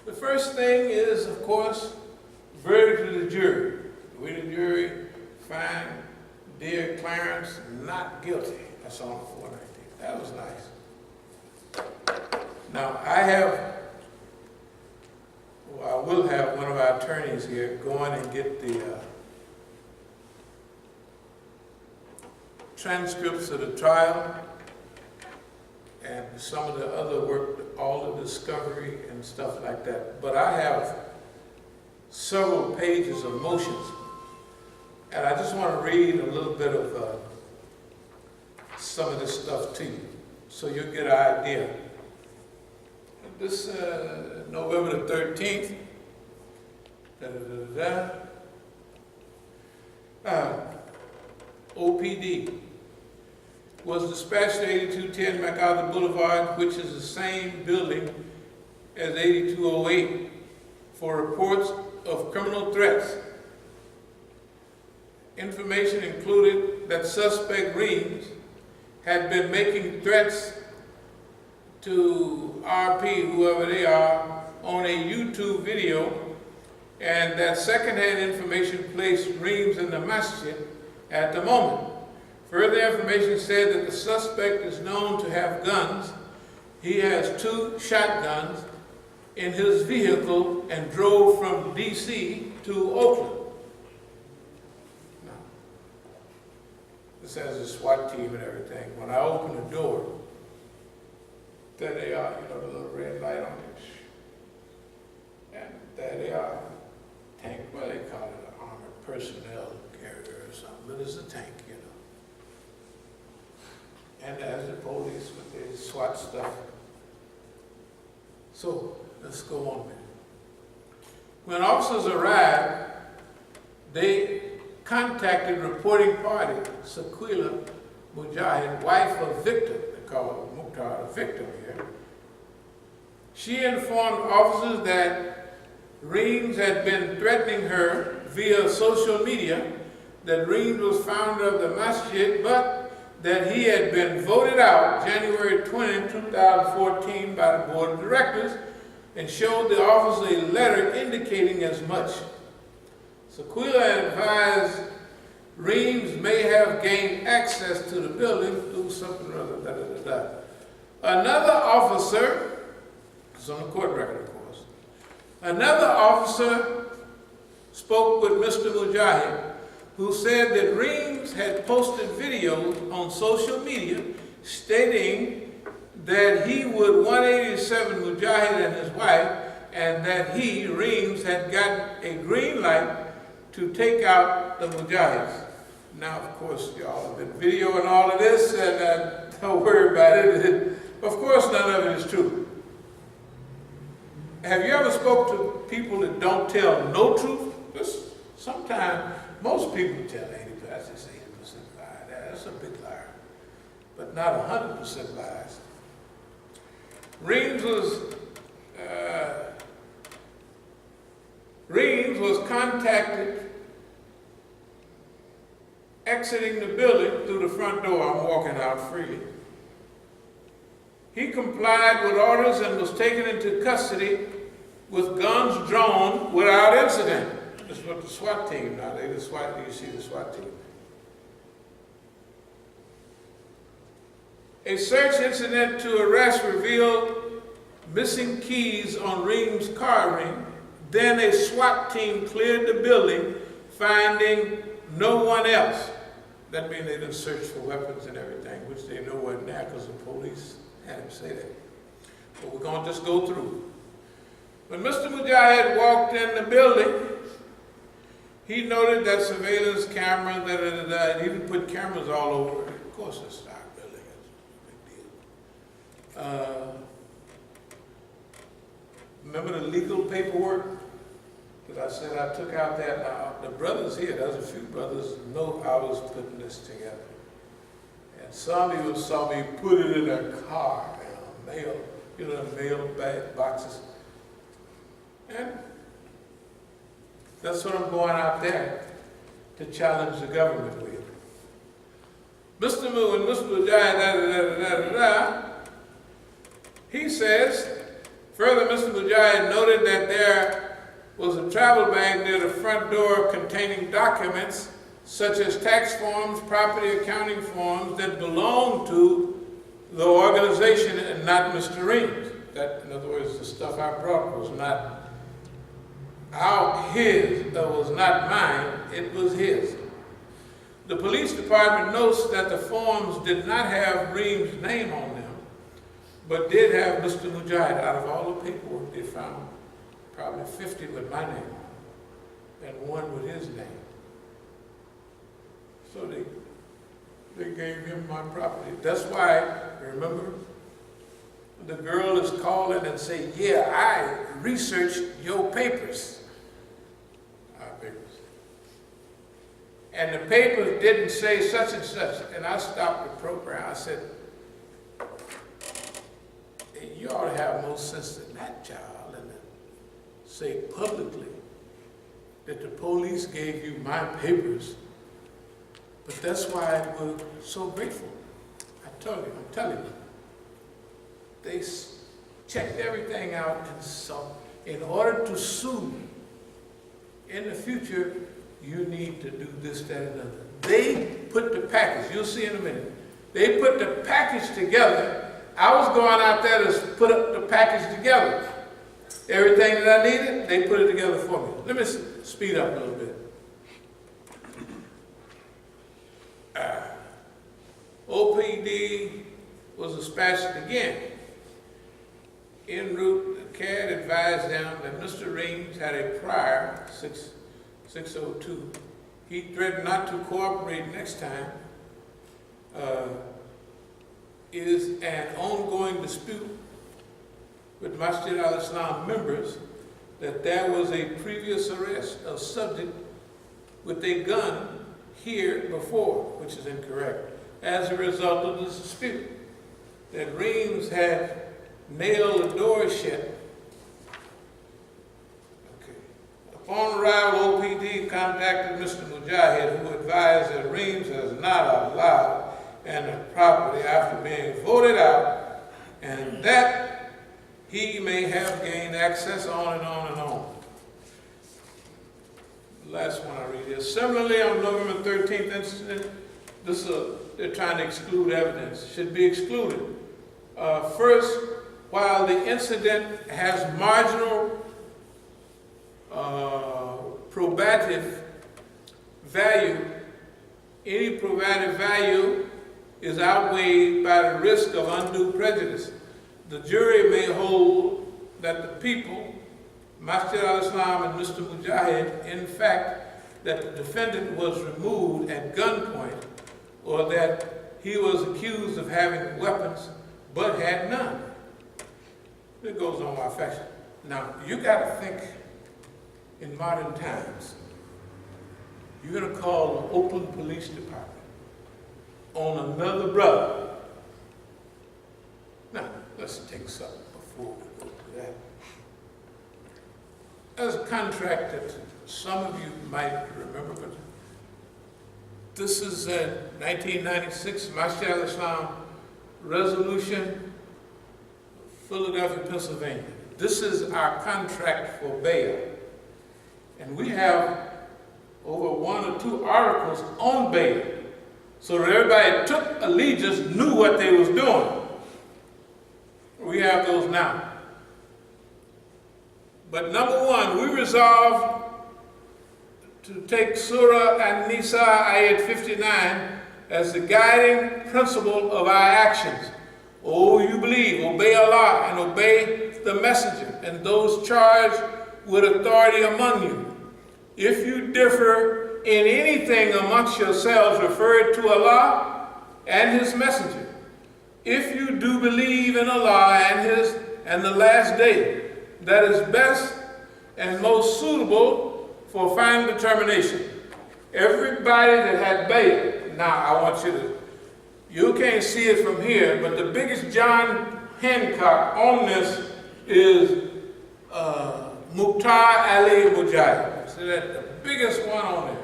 S1: the first thing is, of course, verdict of the jury. We, the jury, find dear Clarence not guilty. That's on the 419. That was nice. Now, I will have one of our attorneys here go in and get the transcripts of the trial and some of the other work, all the discovery and stuff like that. But I have several pages of motions, and I just want to read a little bit of some of this stuff to you, so you'll get an idea. This November the 13th, OPD was dispatched to 8210 MacArthur Boulevard, which is the same building as 8208, for reports of criminal threats. Information included that suspect Reams had been making threats to RP, whoever they are, on a YouTube video, and that secondhand information placed Reams in the Masjid at the moment. Further information said that the suspect is known to have guns. He has 2 shotguns in his vehicle and drove from DC to Oakland. Now, this has a SWAT team and everything. When I open the door, there they are, you know, the little red light on it. And there they are. Tank, well, they call it an armored personnel carrier or something, but it's a tank, you know. And there's the police with their SWAT stuff. So, let's go on a minute. When officers arrived, they contacted reporting party, Sequila Mujahid, wife of Victor, they call her Mukhtar, the victim here. She informed officers that Reams had been threatening her via social media, that Reams was founder of the Masjid, but that he had been voted out January 20, 2014 by the board of directors, and showed the officer a letter indicating as much. Sequila advised Reams may have gained access to the building through something or other, Another officer, it's on the court record, of course, another officer spoke with Mr. Mujahid, who said that Reams had posted videos on social media stating that he would 187 Mujahid and his wife, and that he, Reams, had gotten a green light to take out the Mujahids. Now, of course, y'all have been videoing all of this, and don't worry about it. Of course, none of it is true. Have you ever spoke to people that don't tell no truth? Sometimes, most people tell 80%, that's just 80% lie. That's a big liar. But not 100% lies. Reams was contacted exiting the building through the front door. I'm walking out freely. He complied with orders and was taken into custody with guns drawn without incident. This is what the SWAT team, now they the SWAT, you see the SWAT team. A search incident to arrest revealed missing keys on Reams' car ring, Then a SWAT team cleared the building, finding no one else. That means they didn't search for weapons and everything, which they know wasn't there because the police had him say that. But we're going to just go through. When Mr. Mujahid walked in the building, he noted that surveillance cameras, he even put cameras all over it. Of course, it's our building, it's a big deal. Remember the legal paperwork? Because I said I took out that. Now, the brothers here, there's a few brothers know I was putting this together. And some even saw me put it in a car, mail, mail bag boxes. And that's what I'm going out there to challenge the government with. Mr. Mujahid, he says, further, Mr. Mujahid noted that there was a travel bag near the front door containing documents such as tax forms, property accounting forms that belonged to the organization and not Mr. Reams. That, in other words, the stuff I brought was not his, that was not mine, it was his. The police department notes that the forms did not have Reams' name on them, but did have Mr. Mujahid. Out of all the paperwork they found, probably 50 with my name on it, and one with his name. So they gave him my property. That's why, remember, the girl is calling and saying, yeah, I researched your papers. Our papers. And the papers didn't say such and such. And I stopped the program. I said, hey, you ought to have more sense than that, child. And say publicly that the police gave you my papers. But that's why we're so grateful. I'm telling you. They checked everything out, and so in order to sue in the future, you need to do this, that, and other. They put the package, you'll see in a minute. They put the package together. I was going out there to put up the package together. Everything that I needed, they put it together for me. Let me speed up a little bit. OPD was dispatched again. En route, the CAD advised them that Mr. Reams had a prior, 602. He threatened not to cooperate next time. Is an ongoing dispute with Masjid al-Islam members that there was a previous arrest of subject with a gun here before, which is incorrect, as a result of the dispute. That Reams had nailed the door shut. Okay. Upon arrival, OPD contacted Mr. Mujahid, who advised that Reams has not allowed and the property after being voted out, and that he may have gained access on and on and on. The last one I read is, similarly, on November 13th incident, they're trying to exclude evidence, should be excluded. First, while the incident has marginal probative value, any probative value is outweighed by the risk of undue prejudice. The jury may hold that the people, Masjid al-Islam and Mr. Mujahid, in fact, that the defendant was removed at gunpoint, or that he was accused of having weapons but had none. It goes on my fashion. Now, you got to think in modern times, you're going to call the Oakland Police Department on another brother. Now, let's take something before we go to that. There's a contract that some of you might remember, but this is a 1996 Masjid al-Islam resolution, Philadelphia, Pennsylvania. This is our contract for bail. And we have over 1 or 2 articles on bail. So that everybody that took allegiance knew what they was doing. We have those now. But number one, we resolve to take Surah An-Nisa, ayat 59, as the guiding principle of our actions. Oh, you believe, obey Allah and obey the messenger and those charged with authority among you. If you differ in anything amongst yourselves, refer it to Allah and His messenger. If you do believe in Allah and the last day, that is best and most suitable for final determination. Everybody that had bay'ah, now I want you can't see it from here, but the biggest John Hancock on this is Mukhtar Ali Mujahid. So that's the biggest one on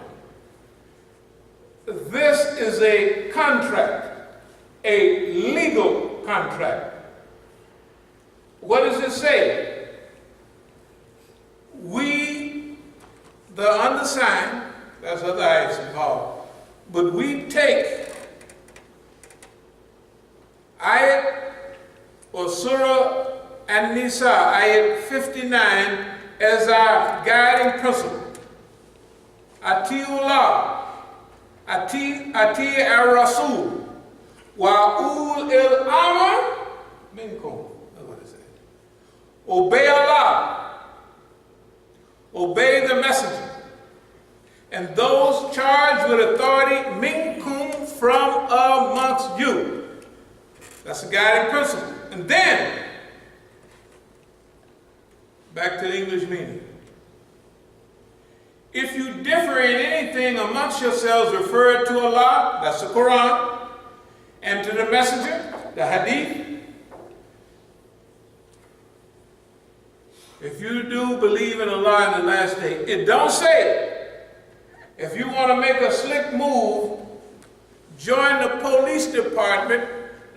S1: there. This is a contract, a legal contract. What does it say? We, the undersigned, that's other ayats involved, but we take ayat or Surah An-Nisa, ayat 59, as our guiding principle. Atiullah, ati ar-Rasul, wa ulil amr minkum. That's what it says. Obey Allah, obey the messenger, and those charged with authority minkum, from amongst you. That's the guiding principle. And then, back to the English meaning. If you differ in anything amongst yourselves, refer to Allah, that's the Quran, and to the messenger, the hadith. If you do believe in Allah in the last day, it don't say, if you want to make a slick move, join the police department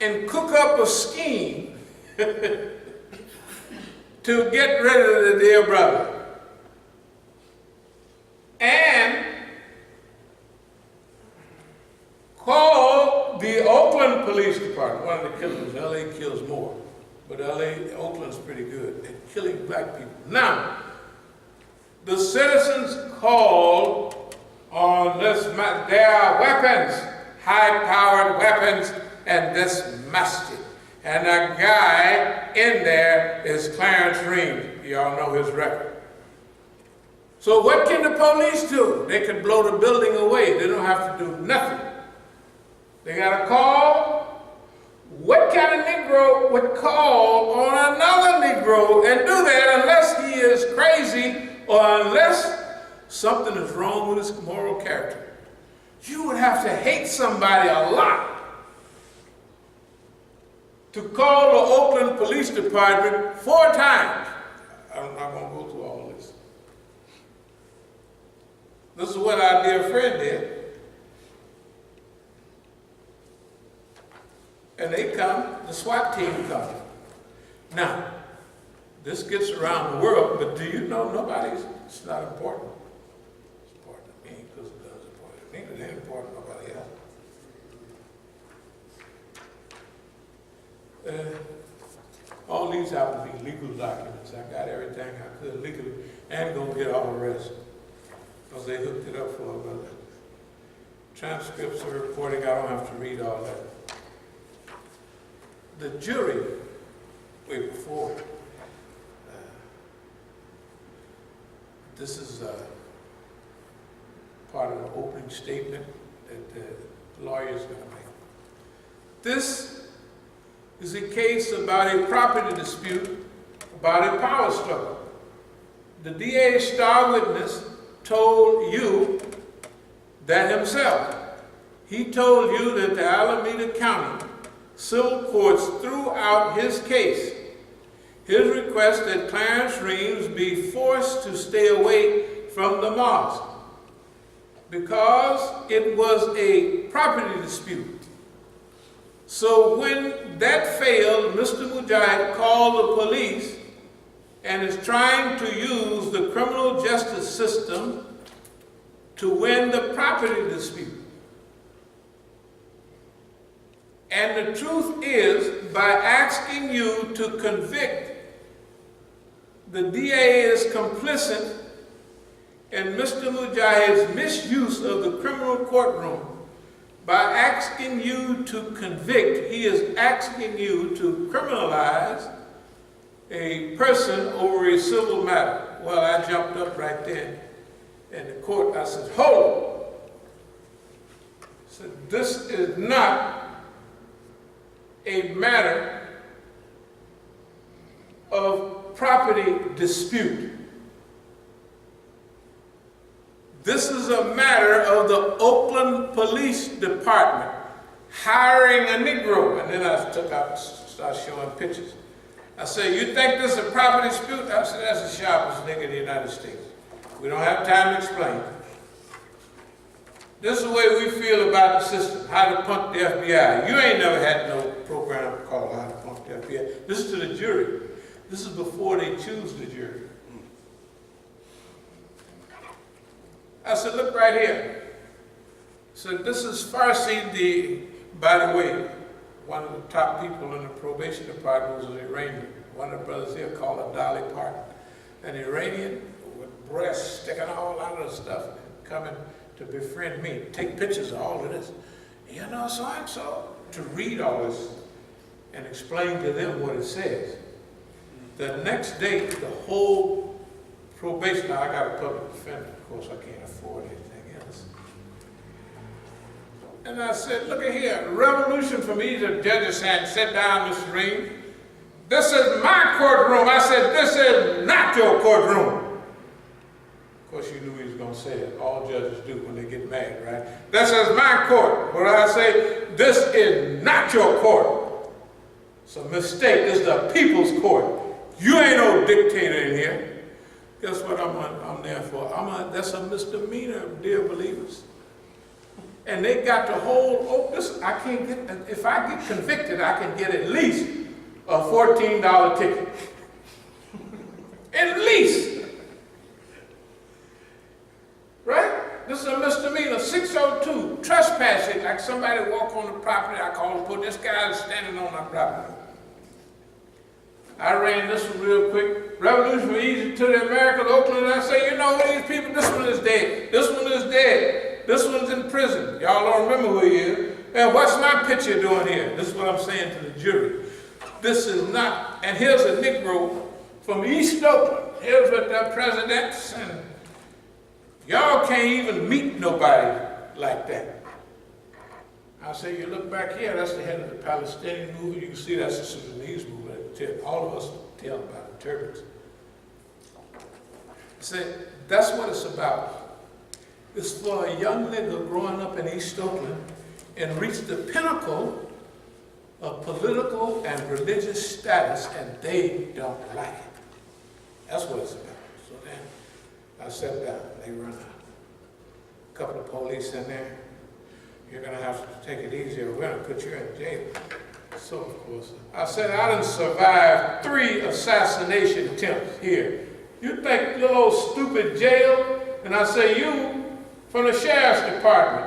S1: and cook up a scheme to get rid of the dear brother. And call the Oakland Police Department. One of the killers, LA kills more, but Oakland's pretty good at killing black people. Now, the citizens called on this, there are weapons, high-powered weapons, and this masjid. And a guy in there is Clarence Reams. Y'all know his record. So what can the police do? They can blow the building away. They don't have to do nothing. They got a call. What kind of Negro would call on another Negro and do that unless he is crazy or unless something is wrong with his moral character? You would have to hate somebody a lot to call the Oakland Police Department 4 times. I'm not going to go through all this. This is what our dear friend did. And they come, the SWAT team comes. Now, this gets around the world, but do you know it's not important. It's important to me because it does important to me, but it ain't important to nobody else. All these happen to be legal documents. I got everything I could legally and gonna get all the rest because they hooked it up for a brother. Transcripts of reporting, I don't have to read all that. The jury, before, this is part of the opening statement that the lawyer's gonna make. This is a case about a property dispute, about a power struggle. The DA's star witness told you that himself. He told you that the Alameda County civil courts threw out his case. His request that Clarence Reams be forced to stay away from the mosque because it was a property dispute. So when that failed, Mr. Mujahid called the police and is trying to use the criminal justice system to win the property dispute. And the truth is, by asking you to convict the DA is complicit in Mr. Mujahid's misuse of the criminal courtroom by asking you to convict. He is asking you to criminalize a person over a civil matter. Well, I jumped up right there in the court. I said, hold it. I said, this is not a matter of property dispute. This is a matter of the Oakland Police Department hiring a Negro. And then I took out, started showing pictures. I said, you think this is a property dispute? I said, that's the sharpest nigga in the United States. We don't have time to explain. This is the way we feel about the system, how to punk the FBI. You ain't never had no program called How to Punk the FBI. This is to the jury. This is before they choose the jury. I said, look right here. So this is Farsi, by the way, one of the top people in the probation department was an Iranian. One of the brothers here called a Dolly Parton. An Iranian with breasts sticking all out of the stuff, coming to befriend me, take pictures of all of this. You know, so and so, to read all this and explain to them what it says. The next day, the whole probation, now I got a public defender, of course I can't afford anything else. And I said, look at here, revolution from Egypt, judges saying, sit down, Mr. Reed. This is my courtroom. I said, this is not your courtroom. Of course, you knew he was going to say it. All judges do when they get mad, right? This is my court. What I say, this is not your court. It's a mistake. This is the people's court. You ain't no dictator in here. Guess what I'm there for? That's a misdemeanor, dear believers. And they got to hold, I can't get, if I get convicted, I can get at least a $14 ticket. At least. Right? This is a misdemeanor. 602, trespassing, like somebody walk on the property, I call the police, this guy is standing on my property. I ran this one real quick. Revolution from Egypt to the Americas, Oakland, and I say, you know these people, this one is dead. This one is dead. This one's in prison. Y'all don't remember who he is. And what's my picture doing here? This is what I'm saying to the jury. This is not, and here's a Negro from East Oakland. Here's what the presidents, and y'all can't even meet nobody like that. I say, you look back here, that's the head of the Palestinian movement. You can see that's the Sudanese movement. All of us tell about the turbans. I said, that's what it's about. It's for a young nigga growing up in East Oakland and reach the pinnacle of political and religious status, and they don't like it. That's what it's about. So then I sat down. They run out. A couple of police in there. You're going to have to take it easy, or we're going to put you in jail. So, of course, I said, I done survived 3 assassination attempts here. You think little old stupid jail? And I say, you from the sheriff's department.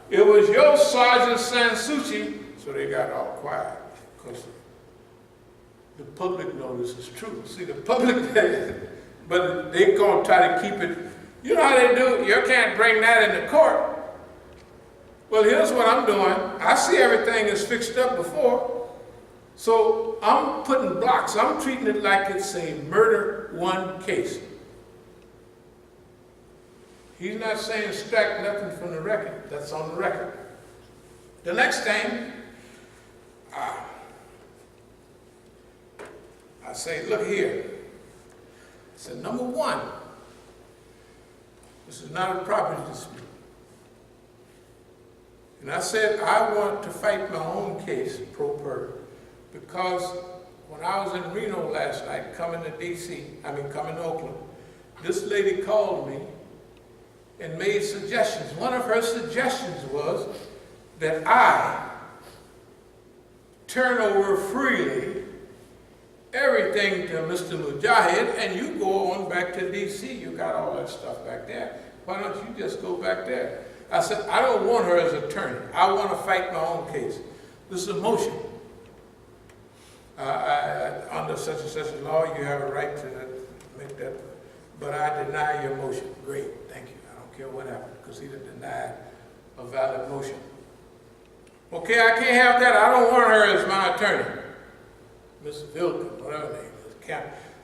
S1: It was your Sergeant Sansucci. So they got all quiet, because the public knows this is true. See, the public, but they gonna try to keep it. You know how they do? You can't bring that in the court. Well, here's what I'm doing. I see everything is fixed up before. So I'm putting blocks. I'm treating it like it's a murder one case. He's not saying strike nothing from the record. That's on the record. The next thing, I say, look here. I said, number 1, this is not a property dispute. And I said, I want to fight my own case, pro per, because when I was in Reno last night, coming to coming to Oakland, this lady called me and made suggestions. One of her suggestions was that I turn over freely everything to Mr. Mujahid, and you go on back to D.C. You got all that stuff back there. Why don't you just go back there? I said, I don't want her as attorney. I want to fight my own case. This is a motion. Under such and such a law, you have a right to that, but I deny your motion. Great, thank you. I don't care what happened, because he denied a valid motion. Okay, I can't have that. I don't want her as my attorney. Miss Vilkin, whatever her name is.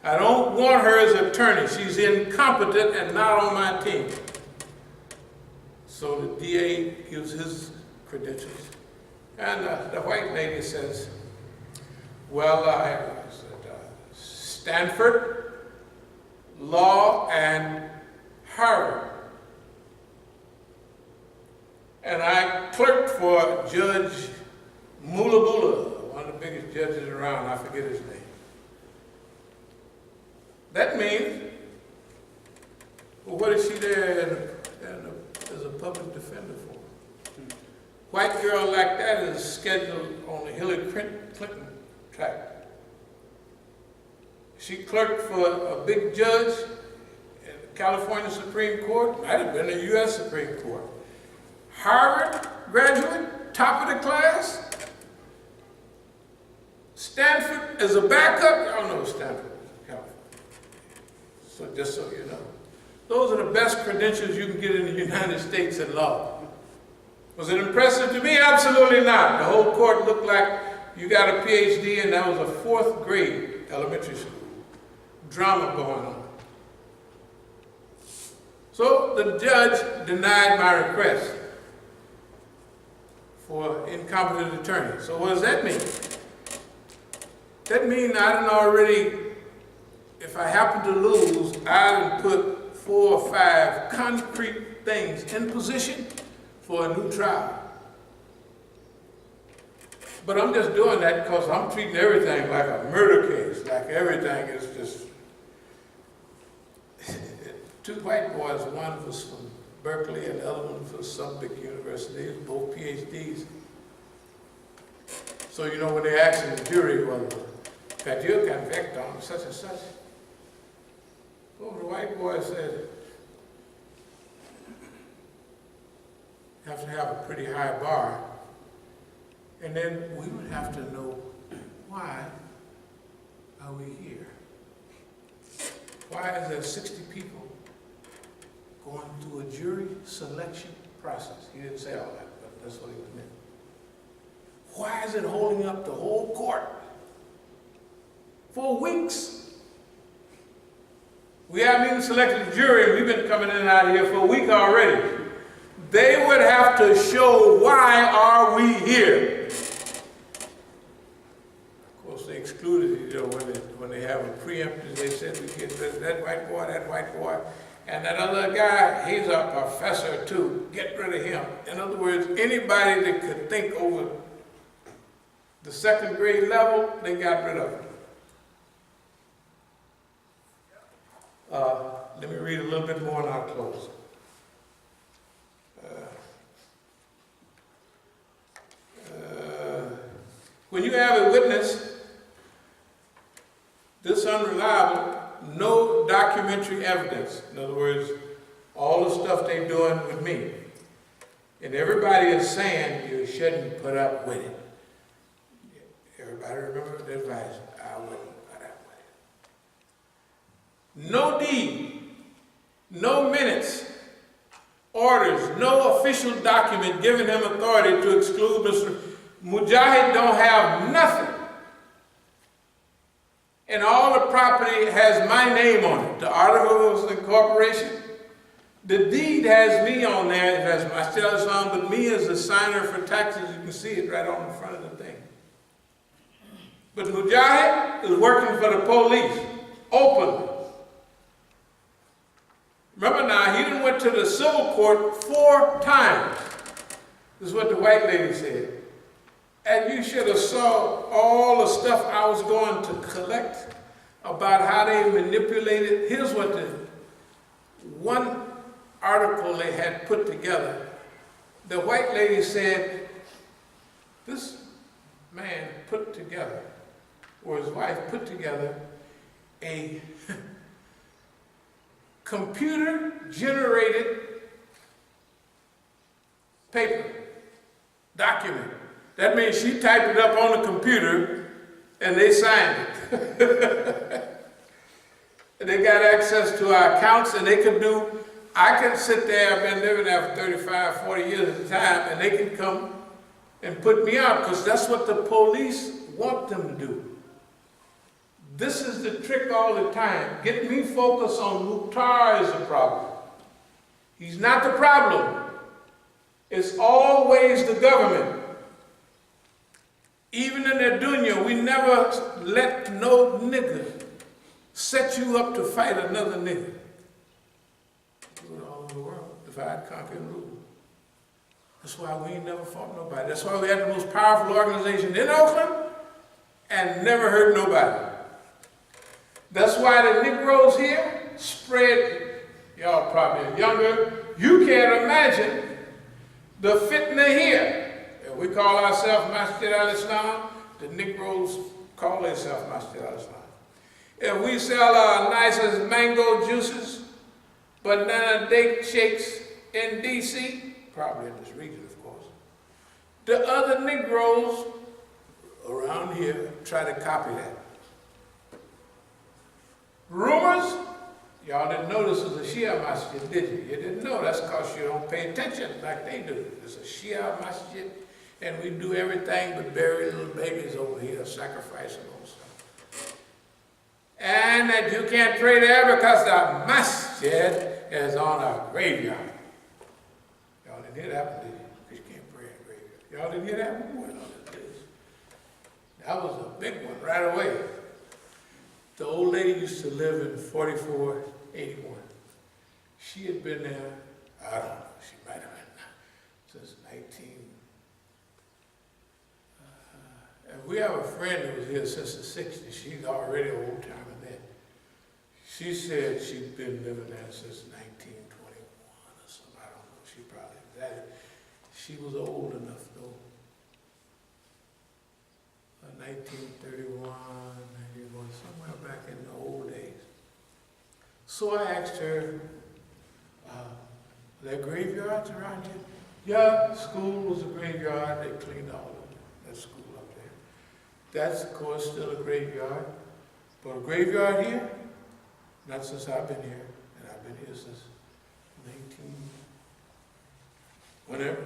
S1: I don't want her as attorney. She's incompetent and not on my team. So the DA gives his credentials. And the white lady says, well, I said, Stanford, law, and Harvard. And I clerked for Judge Mulabula, one of the biggest judges around. I forget his name. That means, well, what is she there as a public defender for? White girl like that is scheduled on the Hillary Clinton track. She clerked for a big judge in the California Supreme Court, might have been the U.S. Supreme Court. Harvard graduate, top of the class. Stanford as a backup. Y'all know Stanford is California. So just so you know. Those are the best credentials you can get in the United States in law. Was it impressive to me? Absolutely not. The whole court looked like you got a PhD and that was a 4th grade elementary school. Drama going on. So the judge denied my request for incompetent attorney. So what does that mean? That means I done already, if I happen to lose, I done put 4 or 5 concrete things in position for a new trial. But I'm just doing that because I'm treating everything like a murder case, like everything is just... 2 white boys, one was from Berkeley and the other one from As-Sabiqun University, both PhDs. So you know when they're asking the jury, well, that you're convicted on such and such. Well, the white boy said, you have to have a pretty high bar. And then we would have to know, why are we here? Why is there 60 people going through a jury selection process? He didn't say all that, but that's what he was meant. Why is it holding up the whole court for weeks? We haven't even selected a jury. We've been coming in and out of here for a week already. They would have to show, why are we here? Of course, they excluded, you know, when they have a preemptive, they said we get that white boy, and that other guy, he's a professor too. Get rid of him. In other words, anybody that could think over the 2nd grade level, they got rid of him. Let me read a little bit more and I'll close. When you have a witness this unreliable, no documentary evidence. In other words, all the stuff they're doing with me. And everybody is saying you shouldn't put up with it. Everybody remember the advice, I wouldn't put up with it. No deed, no minutes, orders, no official document giving him authority to exclude Mr. Mujahid don't have nothing. And all the property has my name on it. The articles of incorporation. The deed has me on there. It has my status on, but me as the signer for taxes, you can see it right on the front of the thing. But Mujahid is working for the police, openly. Remember now, he done went to the civil court 4 times. This is what the white lady said. And you should have saw all the stuff I was going to collect about how they manipulated. Here's what the one article they had put together. The white lady said, this man put together, or his wife put together, a computer-generated paper, document. That means she typed it up on the computer and they signed it. They got access to our accounts, and they can do, I can sit there, I've been living there for 35, 40 years at a time, and they can come and put me out, because that's what the police want them to do. This is the trick all the time. Get me focused on Mukhtar is the problem. He's not the problem. It's always the government. Even in the dunya, we never let no nigga set you up to fight another nigga. Do it all over the world. Divide, conquer, and rule. That's why we ain't never fought nobody. That's why we had the most powerful organization in Oakland and never hurt nobody. That's why the Negroes here spread, y'all probably younger, you can't imagine the fitna here. We call ourselves Masjid al-Islam, the Negroes call themselves Masjid al-Islam. If we sell our nicest mango juices, banana date shakes in D.C., probably in this region, of course, the other Negroes around here try to copy that. Rumors, y'all didn't know this was a Shia masjid, did you? You didn't know. That's because you don't pay attention like they do. It's a Shia masjid, and we do everything but bury little babies over here, sacrifice and all stuff. And that you can't pray there because the masjid is on a graveyard. Y'all didn't hear that one, did you? Because you can't pray in a graveyard. Y'all didn't hear that one? Well, that was a big one right away. The old lady used to live in 4481. She had been there, I don't know, she might have been since 19. And we have a friend who was here since the 60s. She's already an old timer then. She said she'd been living there since 1921 or something. I don't know. She probably that. She was old enough though. 1931, 91, somewhere back in the old days. So I asked her, are there graveyards around here? Yeah, school was a graveyard. They cleaned all of it. That school up there. That's, of course, still a graveyard. But a graveyard here? Not since I've been here. And I've been here since whenever.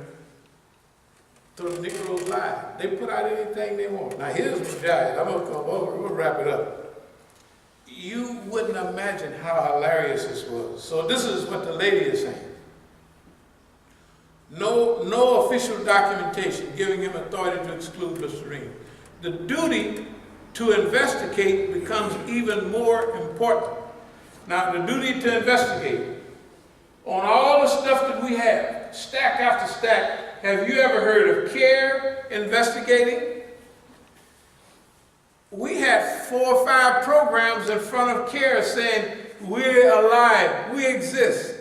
S1: So the Negroes lie. They put out anything they want. Now here's Masjid. I'm going to come over. I'm going to wrap it up. You wouldn't imagine how hilarious this was. So this is what the lady is saying. No official documentation giving him authority to exclude Mr. Ream. The duty to investigate becomes even more important. Now the duty to investigate on all the stuff that we have, stack after stack. Have you ever heard of CARE investigating? We had 4 or 5 programs in front of CARE saying, we're alive, we exist.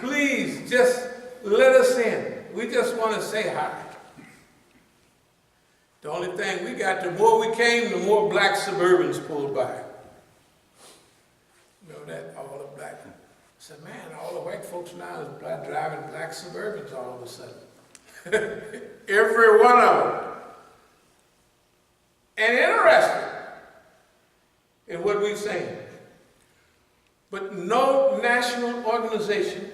S1: Please just let us in. We just want to say hi. The only thing we got, the more we came, the more black Suburbans pulled by. Remember that? All the black. I said, man, all the white folks now is driving black Suburbans all of a sudden. Every one of them. And interested in what we're saying. But no national organization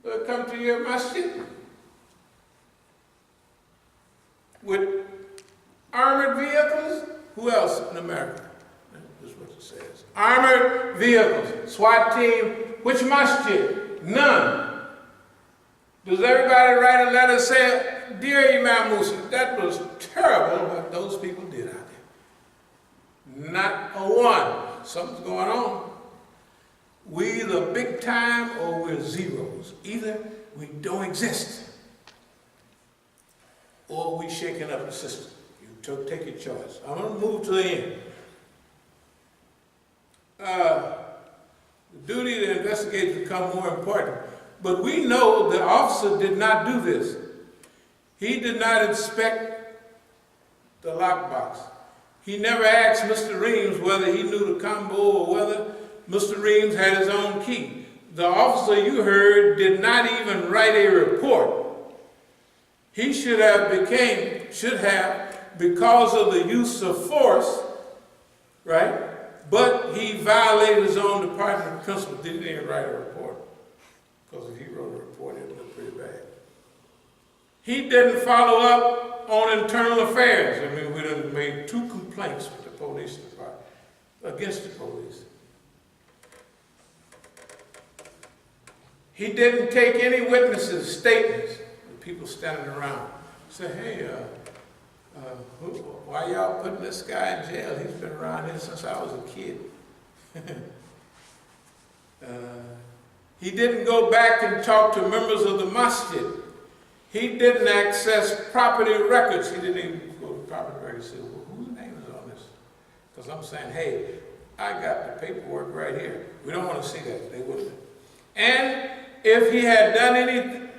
S1: will come to your masjid with armored vehicles. Who else in America? This is what it says. Armored vehicles. SWAT team. Which masjid? None. Does everybody write a letter saying, dear Imam Musa, that was terrible what those people did out there? Not a one. Something's going on. We either big time or we're zeros. Either we don't exist or we shaking up the system. You take your choice. I'm going to move to the end. The duty to investigate becomes more important. But we know the officer did not do this. He did not inspect the lockbox. He never asked Mr. Reams whether he knew the combo or whether Mr. Reams had his own key. The officer you heard did not even write a report. He should have, because of the use of force, right? But he violated his own department principle. Didn't even write a report. Because if he wrote a report, it would look pretty bad. He didn't follow up on internal affairs. I mean, we done made 2 complaints with the police department, against the police. He didn't take any witnesses' statements. The people standing around say, hey, why y'all putting this guy in jail? He's been around here since I was a kid. He didn't go back and talk to members of the Masjid. He didn't access property records. He didn't even go to property records and say, well, whose name is on this? Because I'm saying, hey, I got the paperwork right here. We don't want to see that. They wouldn't. And if he had done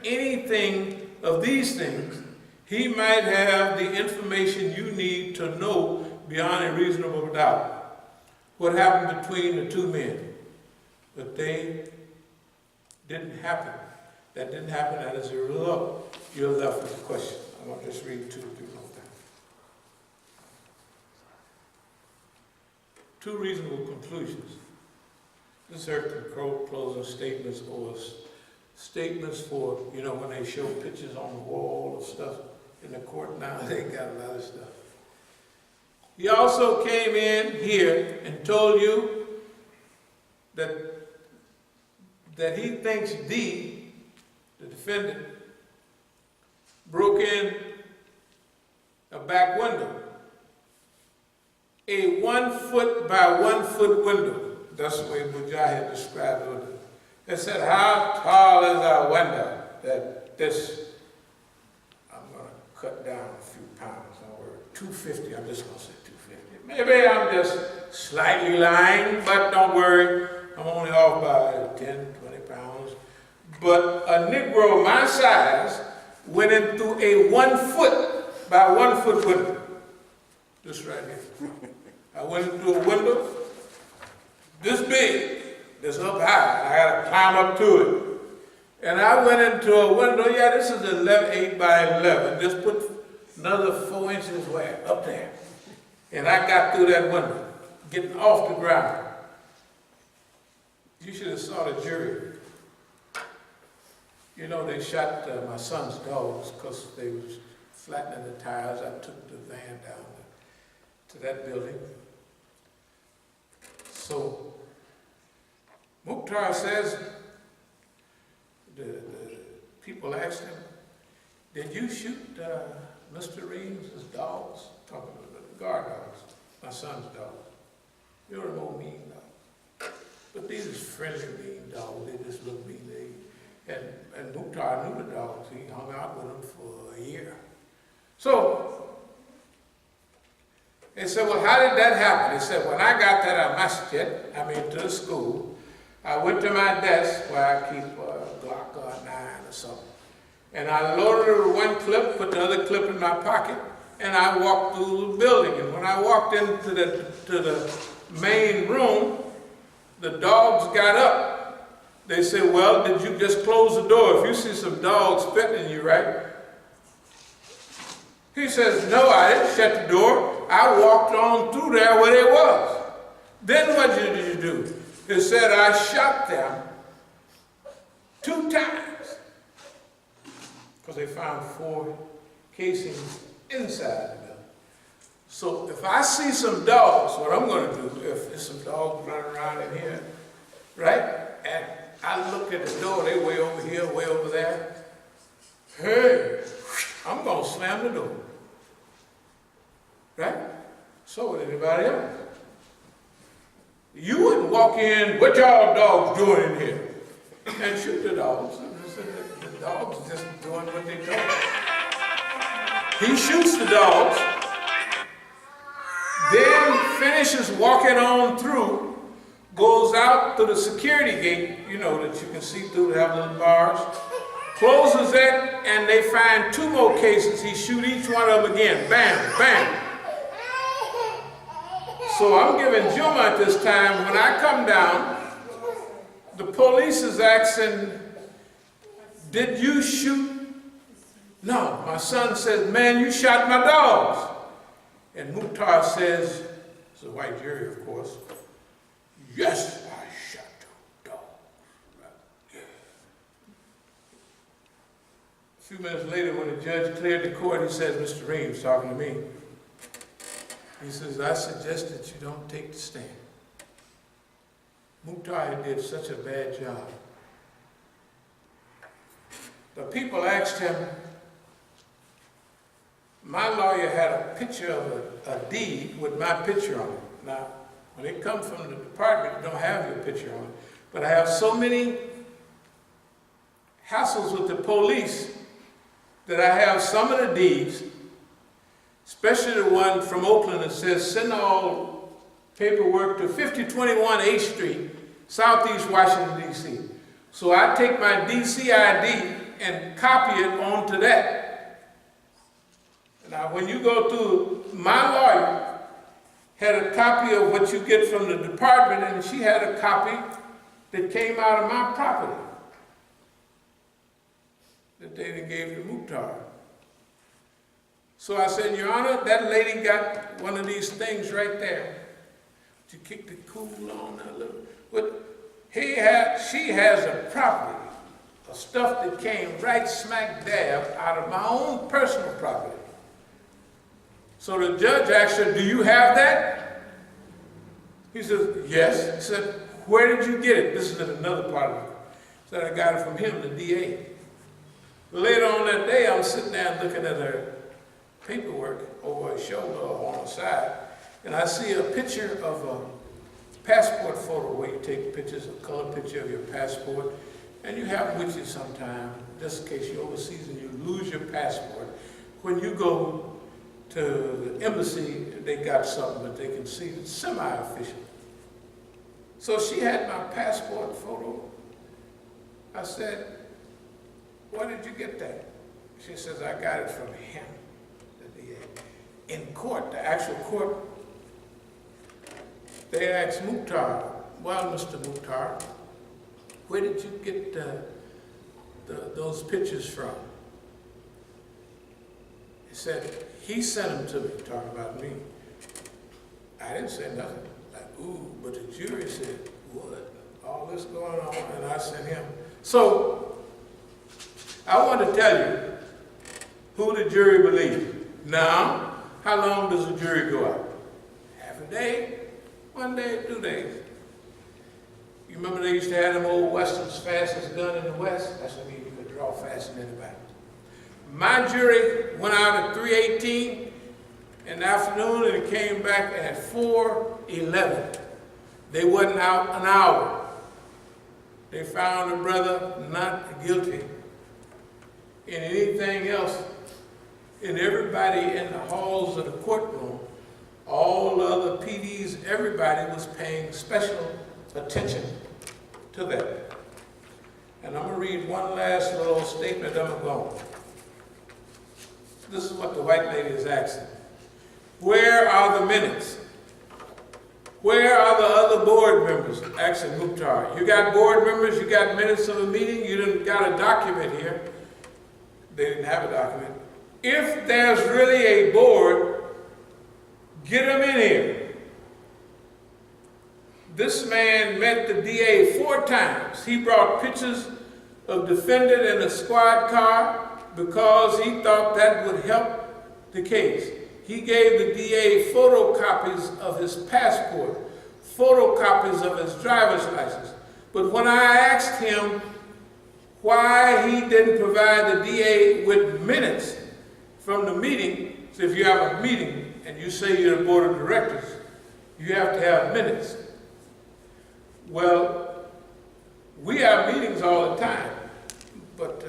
S1: anything of these things, he might have the information you need to know beyond a reasonable doubt what happened between the 2 men. But they didn't happen. That didn't happen, and as a result, you're left with a question. I want to just read 2 or 3 more times. 2 reasonable conclusions. This are closing statements or statements for, you know, when they show pictures on the wall of stuff in the court now, they got a lot of stuff. He also came in here and told you that he thinks the defendant, broke in a back window, a 1 foot by 1 foot window. That's the way Mujahid described it. They said, how tall is our window? That this, I'm going to cut down a few pounds. Don't worry, 250, I'm just going to say 250. Maybe I'm just slightly lying, but don't worry, I'm only off by 10, 20 pounds. But a Negro my size went in through a 1 foot by 1 foot window. This right here. I went into a window this big, this up high. I had to climb up to it. And I went into a window, yeah, this is 8 by 11. Just put another 4 inches way up there. And I got through that window, getting off the ground. You should have saw the jury. You know, they shot my son's dogs because they was flattening the tires. I took the van down to that building. So Mukhtar says, the people asked him, did you shoot Mr. Reeves' dogs? Talking about the guard dogs, my son's dogs. You're an old mean dog. But these is friendly mean dogs. They just look mean. And Mukhtar knew the dogs. He hung out with them for a year. So they said, well, how did that happen? They said, when I got to that Masjid, to the school, I went to my desk where I keep a Glock or a 9 or something. And I loaded 1 clip, put the other clip in my pocket, and I walked through the building. And when I walked into the main room, the dogs got up. They said, well, did you just close the door? If you see some dogs threatening you, right? He says, no, I didn't shut the door. I walked on through there where they was. Then what did you do? It said, I shot them 2 times. Because they found 4 casings inside the building. So if I see some dogs, what I'm going to do, if there's some dogs running around in here, right? And I look at the door, they way over here, way over there. Hey, I'm going to slam the door. Right? So would anybody else. You wouldn't walk in, what y'all dogs doing in here? And shoot the dogs. The dogs just doing what they do. He shoots the dogs, then finishes walking on through, goes out to the security gate, you know, that you can see through, they have little bars, closes it, and they find 2 more cases. He shoot each one of them again. Bam, bam. So I'm giving Jum'ah this time. When I come down, the police is asking, did you shoot? No, my son says, man, you shot my dogs. And Mukhtar says, a white jury, of course. Yes, I shot two dogs. Right. Yeah. A few minutes later, when the judge cleared the court, he said, Mr. Reeves, talking to me, he says, I suggest that you don't take the stand. Mukhtar did such a bad job. The people asked him, my lawyer had a picture of a deed with my picture on it. Now, when it comes from the department, it don't have your picture on it. But I have so many hassles with the police that I have some of the deeds, especially the one from Oakland that says send all paperwork to 5021 H Street, Southeast Washington, D.C. So I take my D.C. ID and copy it onto that. Now, when you go through, my lawyer had a copy of what you get from the department, and she had a copy that came out of my property that they gave to Mukhtar. So I said, Your Honor, that lady got one of these things right there. You kick the cool on that little. But she has a property of stuff that came right smack dab out of my own personal property. So the judge asked her, do you have that? He says, yes. He said, where did you get it? This is another part of it. He said, I got it from him, the DA. Later on that day, I'm sitting there looking at her paperwork over her shoulder or on the side, and I see a picture of a passport photo where you take pictures, a color picture of your passport, and you have them with you sometime, just in case you're overseas and you lose your passport. When you go to the embassy, they got something that they can see that's semi-official. So she had my passport photo. I said, where did you get that? She says, I got it from him, the DA. In court, the actual court, they asked Mukhtar, well, Mr. Mukhtar, where did you get those pictures from? He said, he sent them to me, talking about me. I didn't say nothing. Like, ooh, but the jury said, what? All this going on, and I sent him. So, I want to tell you who the jury believed. Now, how long does the jury go out? Half a day, 1 day, 2 days. You remember they used to have them old westerns, fastest gun in the West? That's what I mean, you could draw faster than anybody. My jury went out at 3:18 in the afternoon, and it came back at 4:11. They wasn't out an hour. They found the brother not guilty in anything else. And everybody in the halls of the courtroom, all the other PDs, everybody was paying special attention to that. And I'm going to read one last little statement, I'm going. This is what the white lady is asking. Where are the minutes? Where are the other board members? Asking Mukhtar. You got board members, you got minutes of a meeting, you didn't got a document here. They didn't have a document. If there's really a board, get them in here. This man met the DA 4 times. He brought pictures of defendant in a squad car because he thought that would help the case. He gave the DA photocopies of his passport, photocopies of his driver's license. But when I asked him why he didn't provide the DA with minutes from the meeting, so if you have a meeting and you say you're the board of directors, you have to have minutes. Well, we have meetings all the time, but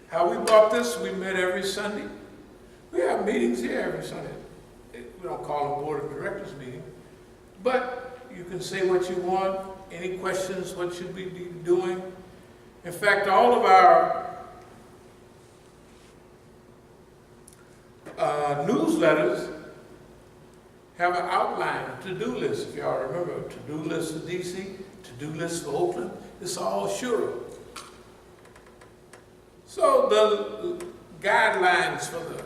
S1: how we bought this, we met every Sunday. We have meetings here every Sunday. We don't call them board of directors meeting, but you can say what you want, any questions, what should we be doing. In fact, all of our newsletters have an outline, a to-do list. If y'all remember, a to-do list for DC, to-do list for Oakland, it's all sure. So the guidelines for the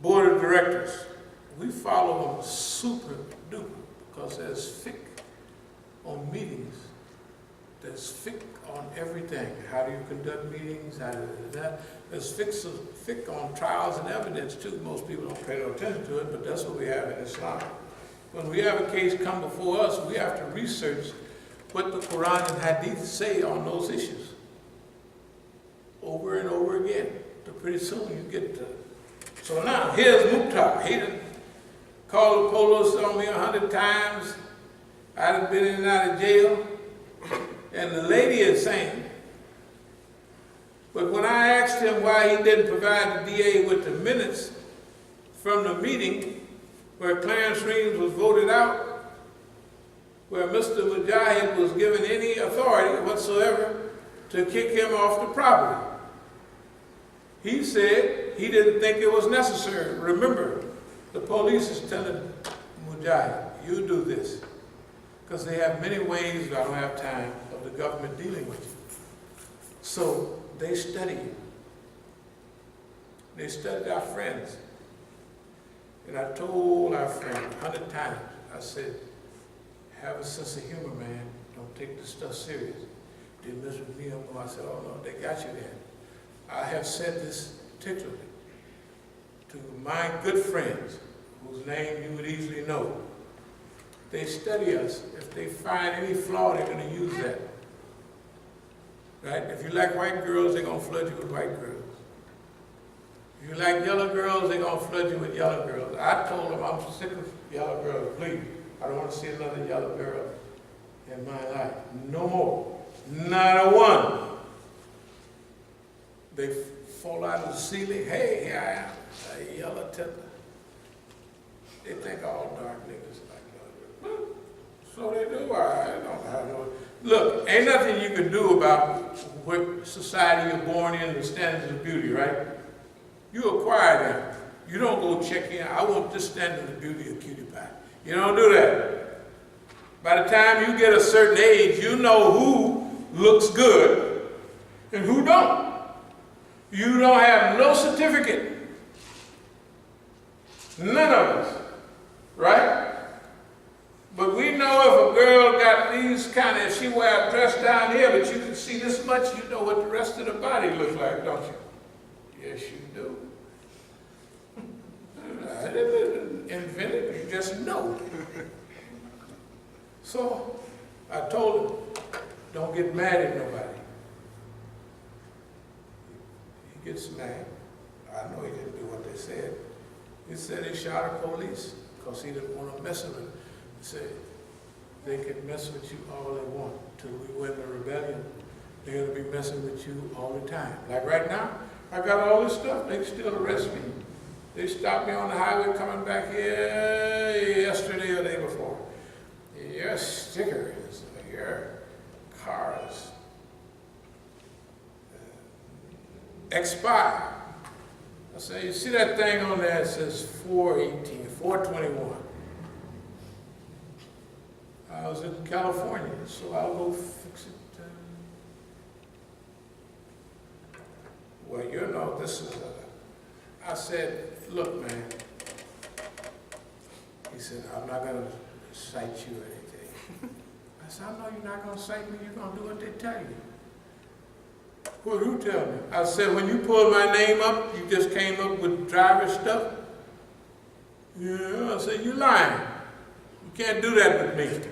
S1: board of directors we follow them super duper because there's fiqh on meetings. There's fiqh on everything. How do you conduct meetings? How do you do that? There's fiqh on trials and evidence too. Most people don't pay no attention to it, but that's what we have in Islam. When we have a case come before us, we have to research what the Quran and Hadith say on those issues over and over again. So pretty soon you get to. So now here's Mukhtar. He done called the police on me 100 times. I've been in and out of jail. And the lady is saying, but when I asked him why he didn't provide the DA with the minutes from the meeting where Clarence Reeves was voted out, where Mr. Mujahid was given any authority whatsoever to kick him off the property, he said he didn't think it was necessary. Remember, the police is telling Mujahid, you do this. Because they have many ways, I don't have time, of the government dealing with you. So they study you. They studied our friends. And I told our friend 100 times, I said, have a sense of humor, man. Don't take this stuff serious. They mess with me no more. I said, oh no, they got you there. I have said this particularly to my good friends, whose name you would easily know. They study us. If they find any flaw, they're going to use that. Right? If you like white girls, they're going to flood you with white girls. If you like yellow girls, they're going to flood you with yellow girls. I told them I'm sick of yellow girls. Please, I don't want to see another yellow girl in my life. No more. Not a one. They fall out of the ceiling. Hey, here I am, a yellow tender. They think all dark niggas like yellow girls. So they do. I don't have no. Look, ain't nothing you can do about what society you're born in, the standards of beauty, right? You acquire them. You don't go check in. I want this standard of beauty of cutie pie. You don't do that. By the time you get a certain age, you know who looks good and who don't. You don't have no certificate. None of us, right? But we know if a girl got these kind of, if she wear a dress down here, but you can see this much, you know what the rest of the body looks like, don't you? Yes, you do. I didn't invent it, you just know. So I told him, don't get mad at nobody. He gets mad. I know he didn't do what they said. He said he shot the police because he didn't want to mess with him. He said, they can mess with you all they want till we win the rebellion. They're going to be messing with you all the time. Like right now, I got all this stuff. They can still arrest me. They stopped me on the highway coming back here yesterday or the day before. Your sticker is, your car is expired. I say, you see that thing on there, it says 418, 421. I was in California, so I'll go fix it. Well, you know, this is I said, look, man. He said, I'm not going to cite you or anything. I said, I know you're not going to cite me. You're going to do what they tell you. Well, who tell me? I said, when you pulled my name up, you just came up with driver stuff? Yeah, I said, you lying. You can't do that with me.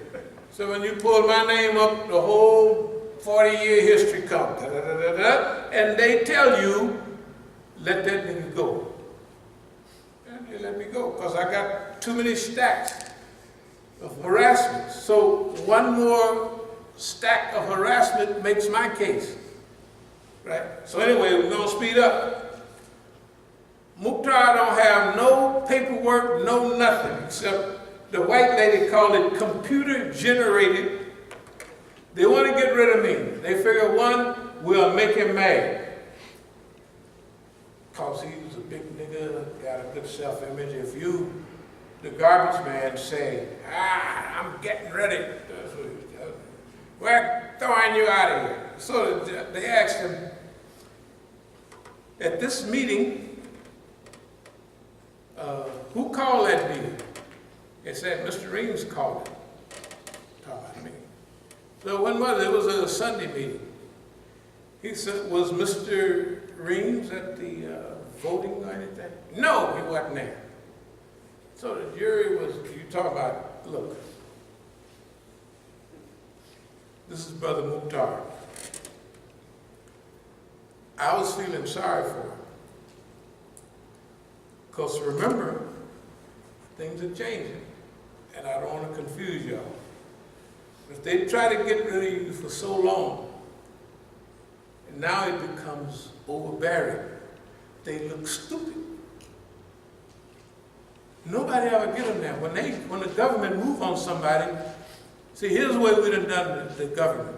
S1: So when you pulled my name up, the whole 40-year history comes. And they tell you, let that nigga go. And they let me go, because I got too many stacks of harassment. So one more stack of harassment makes my case. Right? So anyway, we're going to speed up. Mukhtar don't have no paperwork, no nothing, except the white lady called it computer generated. They want to get rid of me. They figure, one, we'll make him mad. Because he was a big nigga, got a good self-image. If you, the garbage man, say, I'm getting ready, that's what he was telling me. We're throwing you out of here. So they asked him, at this meeting, who called that meeting? They said, Mr. Reams called it. Talking about me. So when was it? It was a Sunday meeting. He said, was Mr. Reams at the voting or anything? No, he wasn't there. So the jury was, you talk about, look, this is Brother Mukhtar. I was feeling sorry for him. Because remember, things are changing, and I don't want to confuse y'all. If they try to get rid of you for so long, and now it becomes overbearing, they look stupid. Nobody ever get them there. When the government move on somebody, see, here's the way we done the government.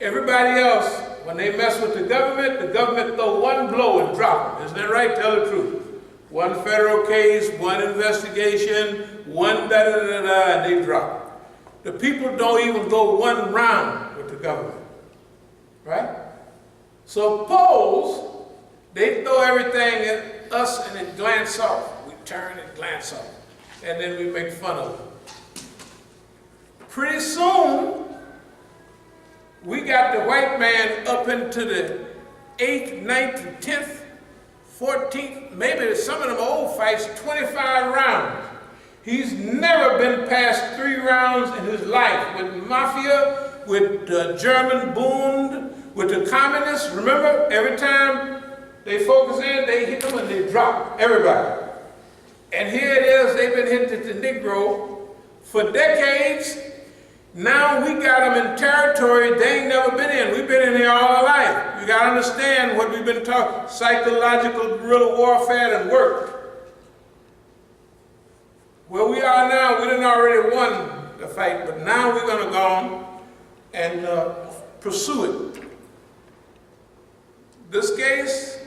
S1: Everybody else, when they mess with the government throw one blow and drop them. Isn't that right? Tell the truth. One federal case, one investigation, one da-da-da-da, and they drop. The people don't even go one round with the government. Right? So polls, they throw everything at us and it glance off. We turn and glance off. And then we make fun of them. Pretty soon, we got the white man up into the 8th, 9th, and 10th, 14th, maybe some of them old fights, 25 rounds. He's never been past 3 rounds in his life with mafia, with the German Bund, with the communists. Remember, every time they focus in, they hit them and they drop everybody. And here it is, they've been hitting the Negro for decades. Now we got them in territory they ain't never been in. We've been in here all our life. You got to understand what we've been talking, psychological guerrilla warfare and work. Where we are now, we done already won the fight, but now we're going to go on and pursue it. This case,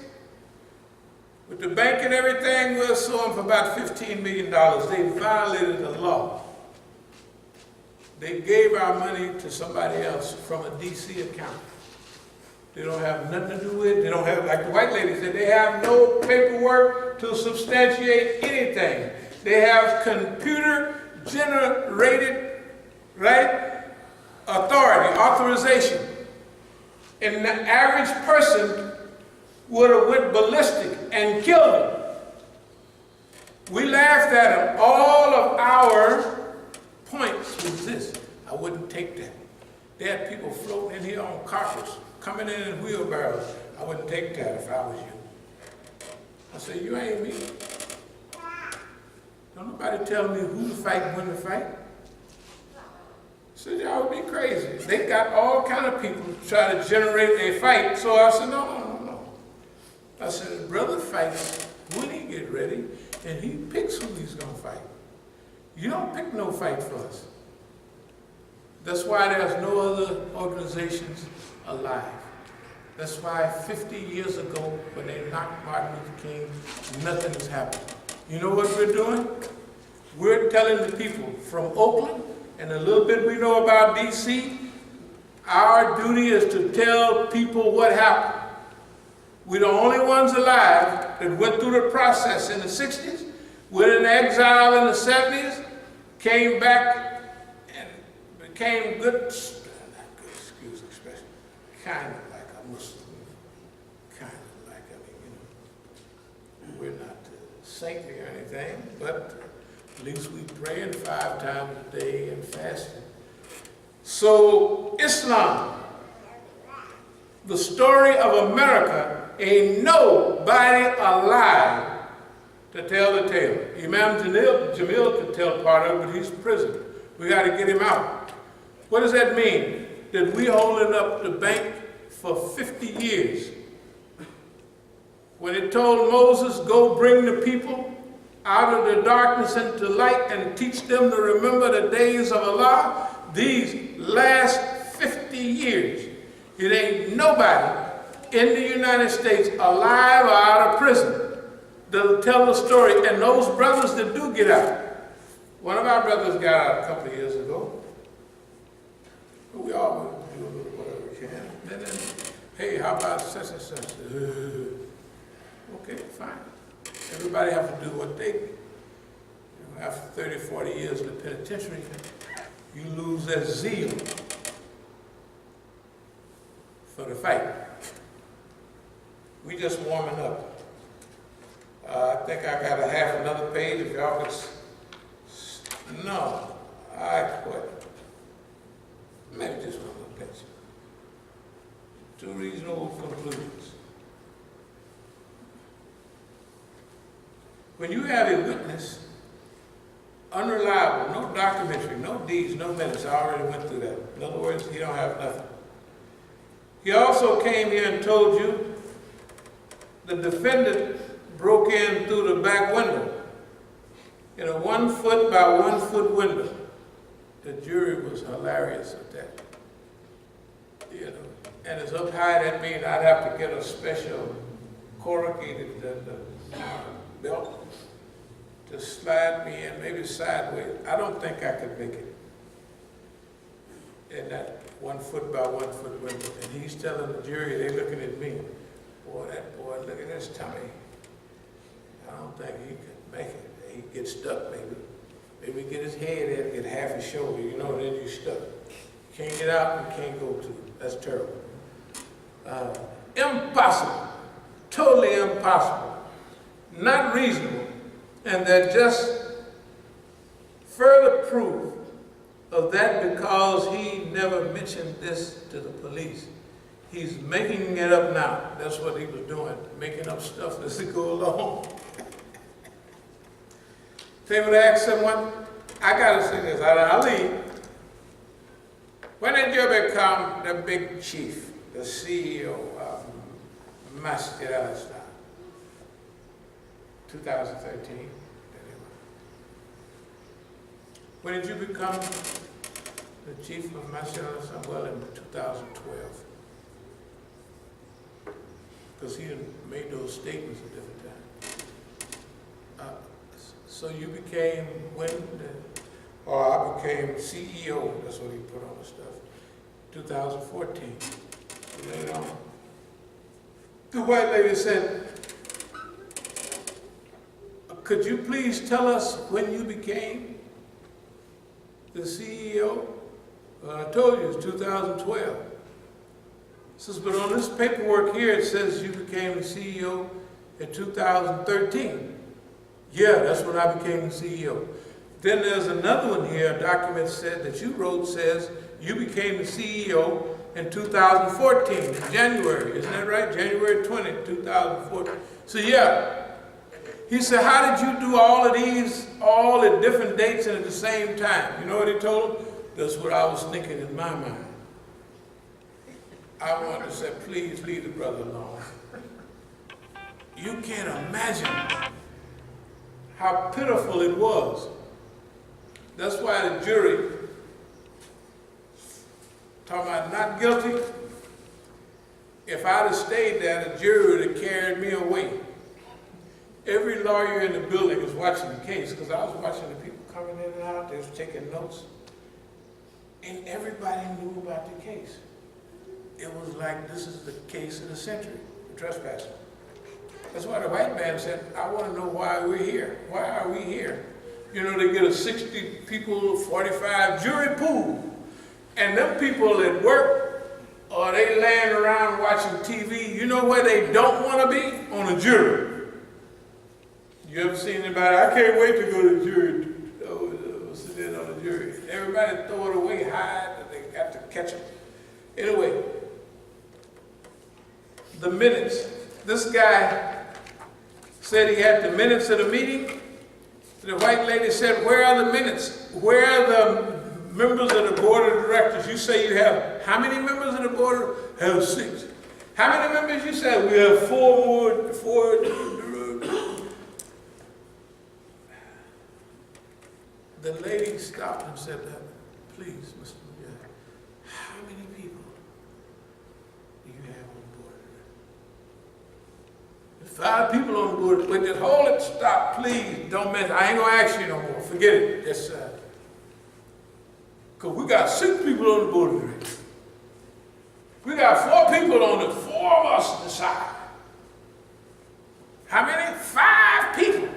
S1: with the bank and everything, we'll sue them for about $15 million. They violated the law. They gave our money to somebody else from a DC account. They don't have nothing to do with it. They don't have, like the white lady said, they have no paperwork to substantiate anything. They have computer-generated, right, authorization. And the average person would have went ballistic and killed them. We laughed at them. All of our points was this: I wouldn't take that. They had people floating in here on carpets, coming in wheelbarrows. I wouldn't take that if I was you. I said, you ain't me. Don't nobody tell me who to fight and when to fight. I said, y'all would be crazy. They got all kind of people to try to generate a fight. So I said, no. I said, brother fights when he get ready, and he picks who he's going to fight. You don't pick no fight for us. That's why there's no other organizations alive. That's why 50 years ago, when they knocked Martin Luther King, nothing has happened. You know what we're doing? We're telling the people from Oakland, and a little bit we know about DC, our duty is to tell people what happened. We're the only ones alive that went through the process in the 60s, went in exile in the 70s, came back and became good, excuse the expression, kind of like a Muslim, kind of like, we're not saintly or anything, but at least we praying 5 times a day and fasting. So Islam, the story of America, ain't nobody alive to tell the tale. Imam Jamil could tell part of it, but he's in prison. We got to get him out. What does that mean? That we holding up the bank for 50 years. When it told Moses, go bring the people out of the darkness into light and teach them to remember the days of Allah, these last 50 years, it ain't nobody in the United States alive or out of prison that'll tell the story. And those brothers that do get out, one of our brothers got out a couple of years ago. We all do whatever we can. And then, hey, how about such and such? Okay, fine. Everybody have to do what they do. After 30, 40 years in the penitentiary, you lose that zeal for the fight. We just warming up. I think I got a half another page. If y'all could, no, I quit. Maybe just one more page. 2 reasonable conclusions. When you have a witness, unreliable, no documentary, no deeds, no minutes, I already went through that. In other words, he don't have nothing. He also came here and told you the defendant broke in through the back window in a 1 foot by 1 foot window. The jury was hilarious at that. You know, and it's up high. That means I'd have to get a special corrugated belt to slide me in, maybe sideways. I don't think I could make it in that 1 foot by 1 foot window. And he's telling the jury, they're looking at me. Boy, that boy, look at his tummy. I don't think he could make it. He gets stuck, maybe. Maybe get his head in, get half his shoulder, you know, then you're stuck. You can't get out and can't go to. That's terrible. Impossible. Totally impossible. Not reasonable. And they're just further proof of that because he never mentioned this to the police. He's making it up now. That's what he was doing, making up stuff as they go along. Favor to ask someone, I gotta say this, Ali, when did you become the big chief, the CEO of Masjid al-Islam? 2013. When did you become the chief of Masjid al-Islam? Well, in 2012. Because he made those statements at different times. So you became I became CEO, that's what he put on the stuff, 2014. Later on. The white lady said, could you please tell us when you became the CEO? I told you, it's 2012. Says, but on this paperwork here, it says you became the CEO in 2013. Yeah, that's when I became the CEO. Then there's another one here, a document said that you wrote says you became the CEO in 2014, in January. Isn't that right? January 20, 2014. So yeah. He said, how did you do all of these, all at different dates and at the same time? You know what he told him? That's what I was thinking in my mind. I wanted to say, please leave the brother alone. You can't imagine how pitiful it was. That's why the jury, talking about not guilty, if I'd have stayed there, the jury would have carried me away. Every lawyer in the building was watching the case, because I was watching the people coming in and out, they was taking notes. And everybody knew about the case. It was like, this is the case of the century, the trespassing. That's why the white man said, I want to know why we're here. Why are we here? You know, they get a 60 people, 45 jury pool. And them people at work, or they laying around watching TV, you know where they don't want to be? On a jury. You ever seen anybody, I can't wait to go to the jury, sit in on the jury. Everybody throw it away, hide, and they got to catch them. Anyway, the minutes. This guy said he had the minutes of the meeting. The white lady said, where are the minutes? Where are the members of the board of directors? You say you have how many members of the board? Have 6. How many members? You said we have 4 more. The lady stopped and said, please, Mr. McGuire, how many people do you have on board? There's 5 people on board. Wait, just hold it, stop, please. Don't mess. I ain't gonna ask you no more. Forget it. Just, because we got 6 people on the board already. We got 4 people on it, 4 of us decide. How many? 5 people.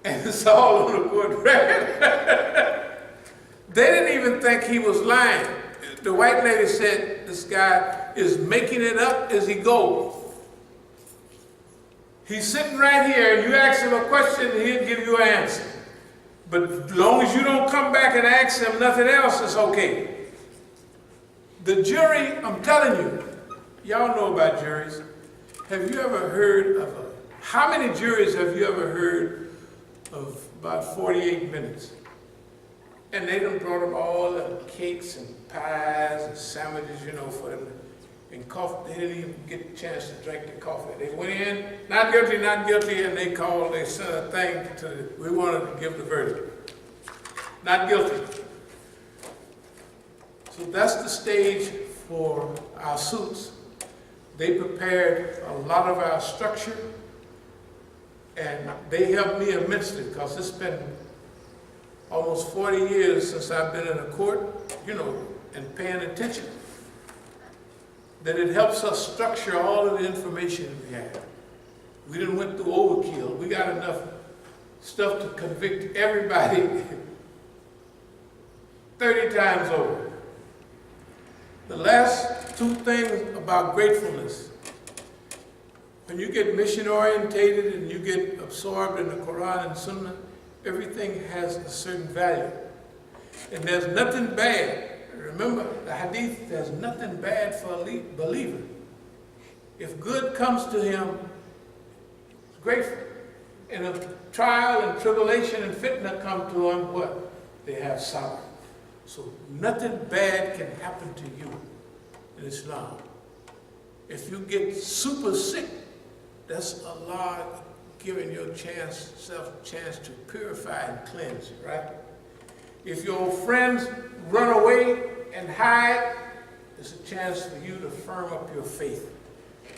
S1: And it's all on the court record. They didn't even think he was lying. The white lady said, this guy is making it up as he goes. He's sitting right here, and you ask him a question, and he'll give you an answer. But as long as you don't come back and ask him nothing else, it's okay. The jury, I'm telling you, y'all know about juries. Have you ever heard of how many juries have you ever heard of about 48 minutes? And they done brought them all the cakes and pies and sandwiches, you know, for them. And coffee, they didn't even get a chance to drink the coffee. They went in, not guilty, and they called, they sent a thing we wanted to give the verdict. Not guilty. So that's the stage for our suits. They prepared a lot of our structure, and they helped me immensely, because it's been almost 40 years since I've been in a court, you know, and paying attention. That it helps us structure all of the information we have. We didn't went through overkill. We got enough stuff to convict everybody 30 times over. The last two things about gratefulness. When you get mission orientated and you get absorbed in the Quran and Sunnah, everything has a certain value. And there's nothing bad. Remember, the hadith, there's nothing bad for a believer. If good comes to him, he's grateful. And if trial and tribulation and fitna come to him, what? They have sabr. So nothing bad can happen to you in Islam. If you get super sick, that's Allah giving you a chance to purify and cleanse you, right? If your friends run away and hide, it's a chance for you to firm up your faith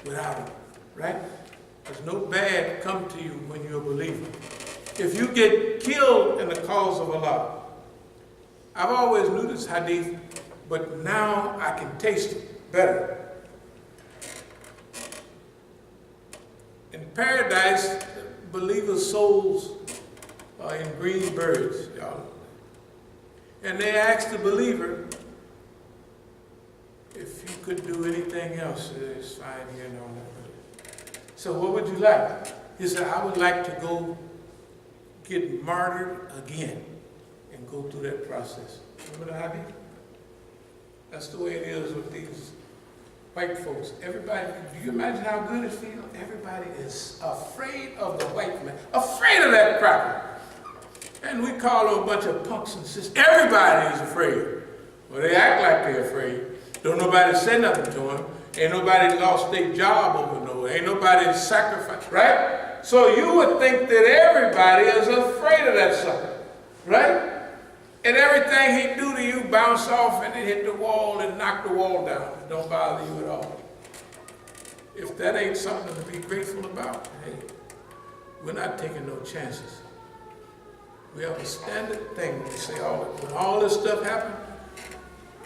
S1: without it, right? There's no bad come to you when you're a believer. If you get killed in the cause of Allah, I've always knew this hadith, but now I can taste it better. In paradise, believers' souls are in green birds, y'all. And they asked the believer, if you could do anything else, it's fine here and all that. So what would you like? He said, I would like to go get martyred again and go through that process. Remember the hadith? That's the way it is with these white folks. Everybody, do you imagine how good it feels? Everybody is afraid of the white man, afraid of that cracker. And we call them a bunch of punks and sisters. Everybody is afraid. Well, they act like they're afraid. Don't nobody say nothing to them. Ain't nobody lost their job over no. Ain't nobody sacrificed, right? So you would think that everybody is afraid of that sucker, right? And everything he do to you bounce off and it hit the wall and knock the wall down. It don't bother you at all. If that ain't something to be grateful about, hey, we're not taking no chances. We have a standard thing. We say when all this stuff happened,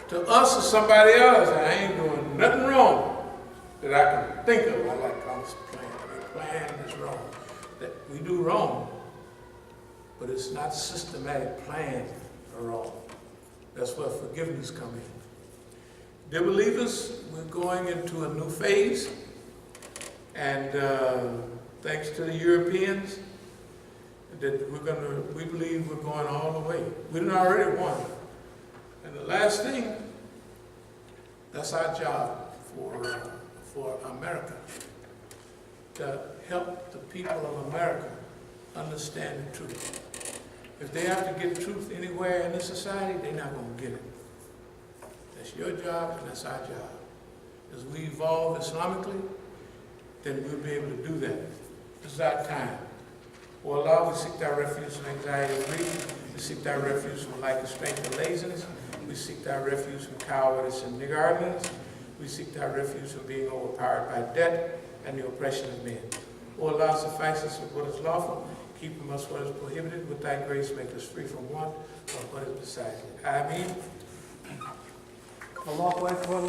S1: to us or somebody else, I ain't doing nothing wrong that I can think of. I like all this plan is wrong. That we do wrong, but it's not systematic plan are wrong. That's where forgiveness comes in. Dear believers, we're going into a new phase, and thanks to the Europeans, that we believe we're going all the way. We done already won. And the last thing, that's our job for America, to help the people of America understand the truth. If they have to get truth anywhere in this society, they're not going to get it. That's your job and that's our job. As we evolve Islamically, then we'll be able to do that. This is our time. O Allah, we seek thy refuge from anxiety and grief. We seek thy refuge from lack of strength and laziness. We seek thy refuge from cowardice and niggardliness. We seek thy refuge from being overpowered by debt and the oppression of men. O Allah, suffice us with what is lawful. Keep from us what is prohibited. With thy grace, make us free from want of what is beside thee. Ameen.
S2: Allahu Akbar.